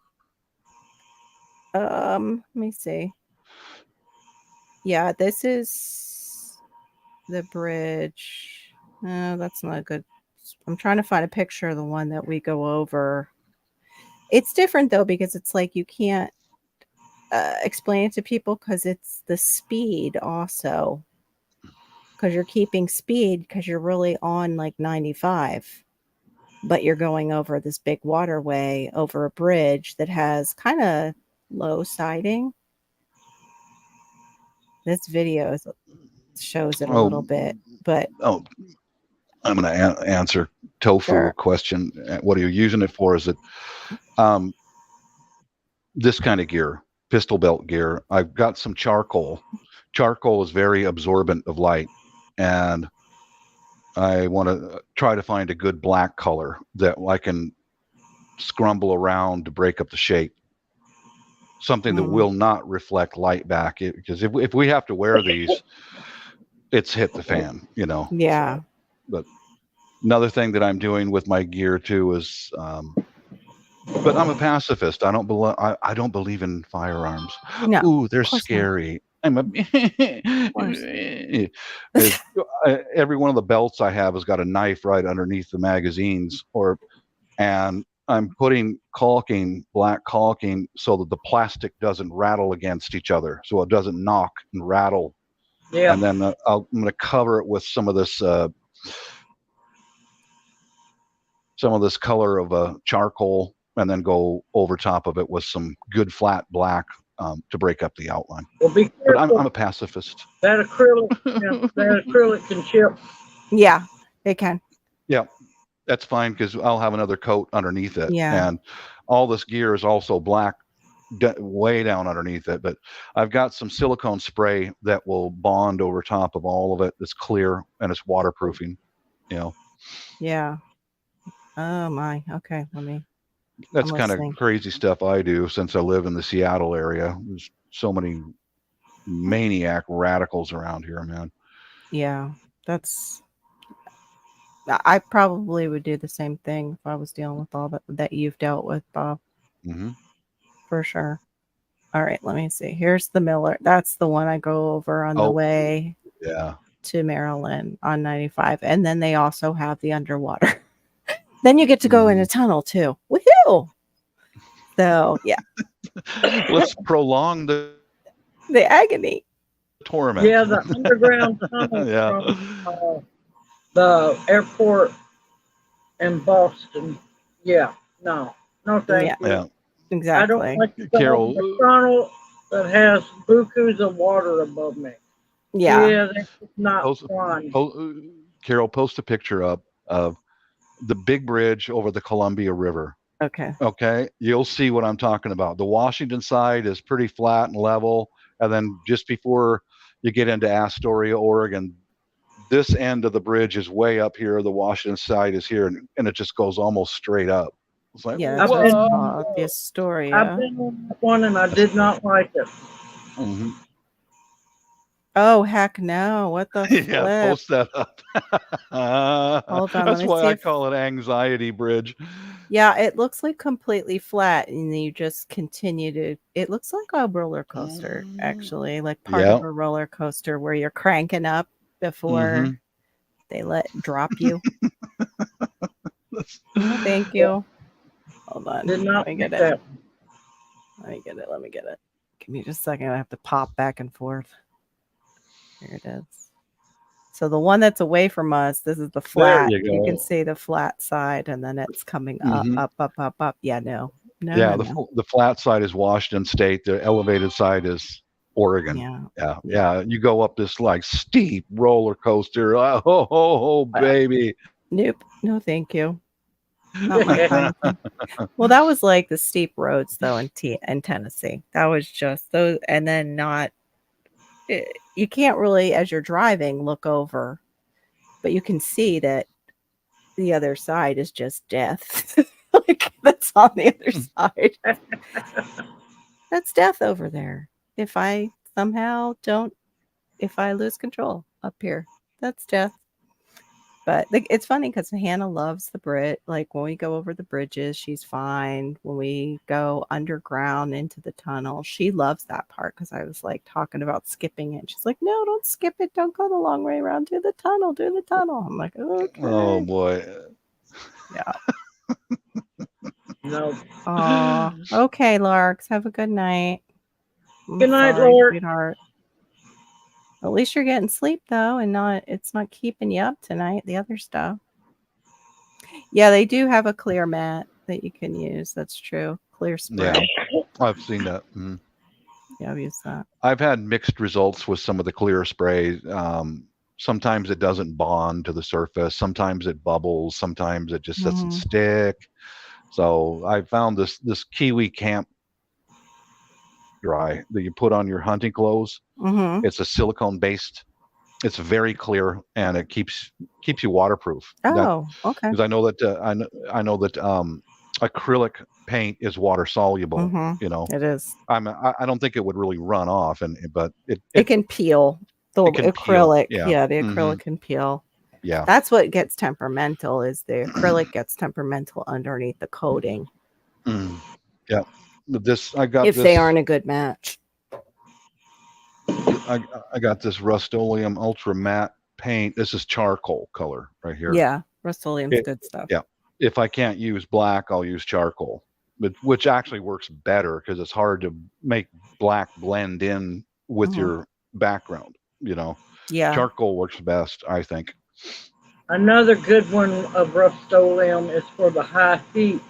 Let me see. Yeah, this is the bridge. No, that's not good. I'm trying to find a picture of the one that we go over. It's different though because it's like you can't explain it to people because it's the speed also. Because you're keeping speed because you're really on like 95, but you're going over this big waterway over a bridge that has kind of low siding. This video shows it a little Oh, bit, but oh, I'm going to answer Tofu sure. question. What are you using it for? Is it um, this kind of gear, pistol belt gear? I've got some charcoal. Charcoal is very absorbent of light, and I want to try to find a good black color that I can scrumble around to break up the shape. Something that will not reflect light back. Because if we have to wear these, it's hit the fan, Yeah. So, but another thing that I'm doing with my gear too is, but I'm a pacifist. I don't believe in firearms. No. Ooh, they're of course not. scary. I'm course. every one of the belts I have has got a knife right underneath the magazines, and I'm putting black caulking, so that the plastic doesn't rattle against each other, so it doesn't knock and rattle. Yeah. And then I'm going to cover it with some of this color of charcoal, and then go over top of it with some good flat black to break up the outline. Well, be But careful. I'm a pacifist. That acrylic can chip. Yeah, it can. Yeah, that's fine because I'll have another coat underneath it. Yeah. And all this gear is also black way down underneath it. But I've got some silicone spray that will bond over top of all of it. It's clear and it's waterproofing. Yeah. Oh my. Okay, That's I'm kind of listening. crazy stuff I do since I live in the Seattle area. There's so many maniac radicals around here, man. Yeah, I probably would do the same thing if I was dealing with all that you've dealt with, Bob. Mm-hmm. For sure. All right, let me see. Here's the Miller. That's the one I go over on the way to Maryland on 95. And then they also have the underwater. Then you get to go in a tunnel too. Woohoo! So, yeah. Let's prolong the agony. torment. Yeah, the underground tunnel from the airport in Boston. Yeah, no, thank you. Yeah, exactly. I don't like to go on the tunnel that has bukus of water above me. Yeah, that's not fun. Carol, post a picture up of the big bridge over the Columbia River. Okay, you'll see what I'm talking about. The Washington side is pretty flat and level, and then just before you get into Astoria, Oregon, this end of the bridge is way up here. The Washington side is here, and it just goes almost straight up. It's like, Yeah, I've that's been, called the I've Astoria. been on that one and I did not like it. hmm Oh, heck no. What the yeah, flip? post that up. Hold on, let That's me why see I if... call it anxiety bridge. Yeah, it looks like completely flat, and then you just continue to... It looks like a roller coaster, actually, like part Yeah. of a roller coaster where you're cranking up before Mhm. they drop you. Oh, thank you. Hold on. Did not Let me get like it. that. Let me get it. Give me just a second. I have to pop back and forth. Here it is. So the one that's away from us, this is the There flat. you You can go. see the flat side, and then it's coming up, Mhm. up. Yeah, no. Yeah, No. the flat side is Washington State. The elevated side is Oregon. Yeah. Yeah. You go up this like steep roller coaster. Oh, baby. Nope. No, thank you. Not my kind of thing. Well, that was like the steep roads, though, in Tennessee. That was just those, and then you can't really, as you're driving, look over, but you can see that the other side is just death. Like, that's on the other side. That's death over there. If I somehow if I lose control up here, that's death. But it's funny because Hannah loves the Brit. Like, when we go over the bridges, she's fine. When we go underground into the tunnel, she loves that part because I was like talking about skipping it. She's like, no, don't skip it. Don't go the long way around. Do the tunnel. Do the tunnel. I'm like, okay. Oh boy. Yeah. No. Aw. Okay, Larks. Have a good night. Good night, Sorry, Lord. sweetheart. At least you're getting sleep though, and it's not keeping you up tonight, the other stuff. Yeah, they do have a clear mat that you can use. That's true. Clear spray. Yeah, I've seen that. Mhm. Yeah, I've used that. I've had mixed results with some of the clear spray. Sometimes it doesn't bond to the surface. Sometimes it bubbles. Sometimes it just doesn't stick. So I found this Kiwi Camp Dry that you put on your hunting clothes. Mm-hmm. It's a silicone based. It's very clear and it keeps you waterproof. Oh, okay. Because I know that I know that acrylic paint is water soluble. Mm-hmm. You know, It is. I don't think it would really run off, but It can peel. The it can acrylic. peel. Yeah, the Mhm. acrylic can peel. Yeah. That's what gets temperamental, is the acrylic gets temperamental underneath the coating. Mm. Yeah. But I got If this. they aren't a good match. I got this Rust-Oleum Ultra Matte paint. This is charcoal color right here. Yeah, Rust-Oleum's good stuff. Yeah. If I can't use black, I'll use charcoal, which actually works better because it's hard to make black blend in with your background. You know, Yeah. charcoal works best, I think. Another good one of Rust-Oleum is for the high heat.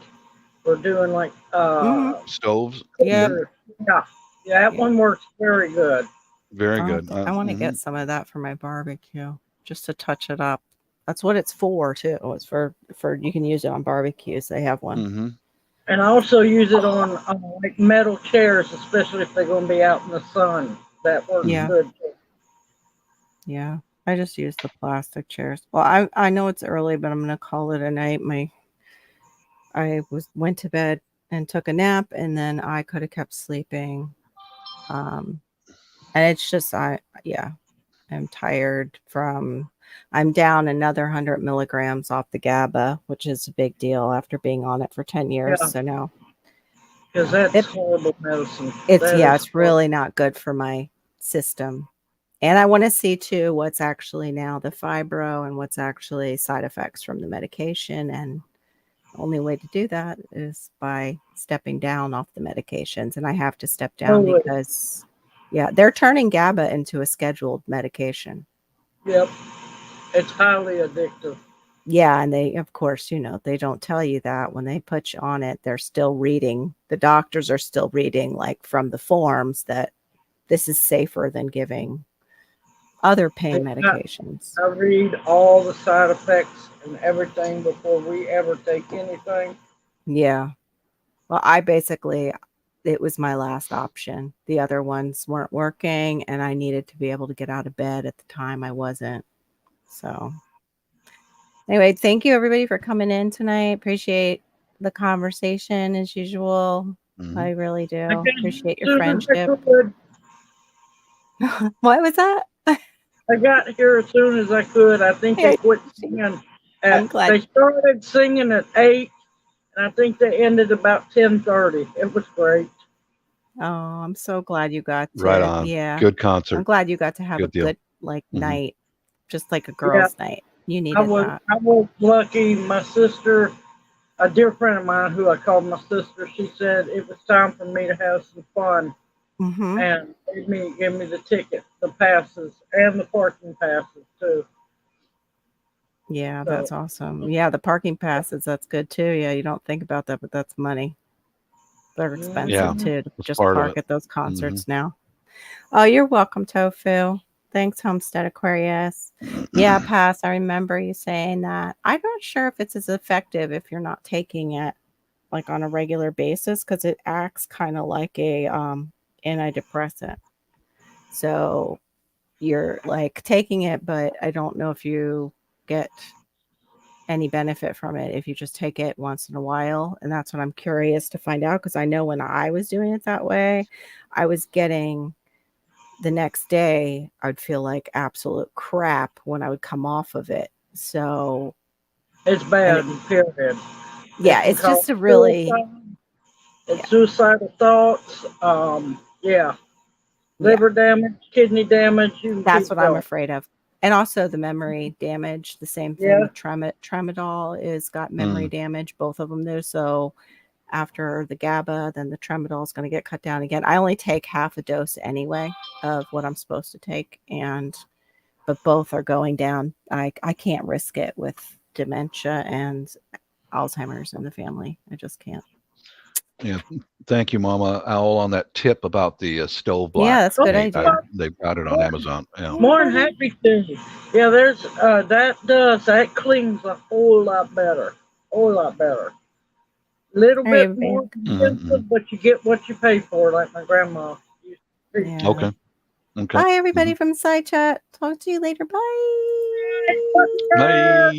We're doing like Stoves. Yeah. Yeah, that one works very good. Very good. I want to get some of that for my barbecue, just to touch it up. That's what it's for too. It's for you can use it on barbecues. They have one. Mm-hmm. And I also use it on like metal chairs, especially if they're going to be out in the sun. That works good too. Yeah, I just use the plastic chairs. Well, I know it's early, but I'm gonna call it a night. I went to bed and took a nap, and then I could have kept sleeping. And it's just I'm tired from... I'm down another 100 milligrams off the GABA, which is a big deal after being on it for 10 years. Yeah. So now, because that's horrible medicine. It's really not good for my system. And I want to see too what's actually now the fibro and what's actually side effects from the medication. And the only way to do that is by stepping down off the medications. And I have to step down because, they're turning GABA into a scheduled medication. Yep. It's highly addictive. Yeah, and they, of course, they don't tell you that when they put you on it. They're still reading. The doctors are still reading, like, from the forms that this is safer than giving other pain medications. I read all the side effects and everything before we ever take anything. Yeah. Well, it was my last option. The other ones weren't working, and I needed to be able to get out of bed. At the time, I wasn't. So anyway, thank you everybody for coming in tonight. Appreciate the conversation as usual. I really do. Appreciate your friendship. What was that? I got here as soon as I could. I think they quit singing. They started singing at 8, and I think they ended about 10:30. It was great. Oh, I'm so glad you got to. Right on. Yeah. Good concert. I'm glad you got to have Good a deal. good night, just like a girls' night. You needed that. I was lucky. My sister, a dear friend of mine who I called my sister, she said it was time for me to have some fun, and gave me the ticket, the passes, and the parking passes too. Yeah, that's awesome. Yeah, the parking passes, that's good too. Yeah, you don't think about that, but that's money. They're expensive too to just park at those concerts now. Oh, you're welcome, Tofu. Thanks, Homestead Aquarius. Yeah, Pass, I remember you saying that. I'm not sure if it's as effective if you're not taking it like on a regular basis, because it acts kind of like a antidepressant. So you're like taking it, but I don't know if you get any benefit from it if you just take it once in a while. And that's what I'm curious to find out, because I know when I was doing it that way, I was getting the next day, I'd feel like absolute crap when I would come off of it. So it's bad, period. Yeah, it's just a really suicidal thoughts. Liver damage, kidney damage. That's what I'm afraid of. And also the memory damage, the same thing with tramadol is got memory damage, both of them do. So after the GABA, then the tramadol is going to get cut down again. I only take half a dose anyway of what I'm supposed to take, but both are going down. I can't risk it with dementia and Alzheimer's in the family. I just can't. Yeah, thank you, Mama Owl, on that tip about the stove black. Yeah, that's a good idea. They've got it on Amazon. Yeah. More than happy to. Yeah, there's that cleans a whole lot better. Little bit more expensive, but you get what you pay for, like my grandma. Yeah. Okay. Bye, everybody from Side Chat. Talk to you later. Bye. Bye.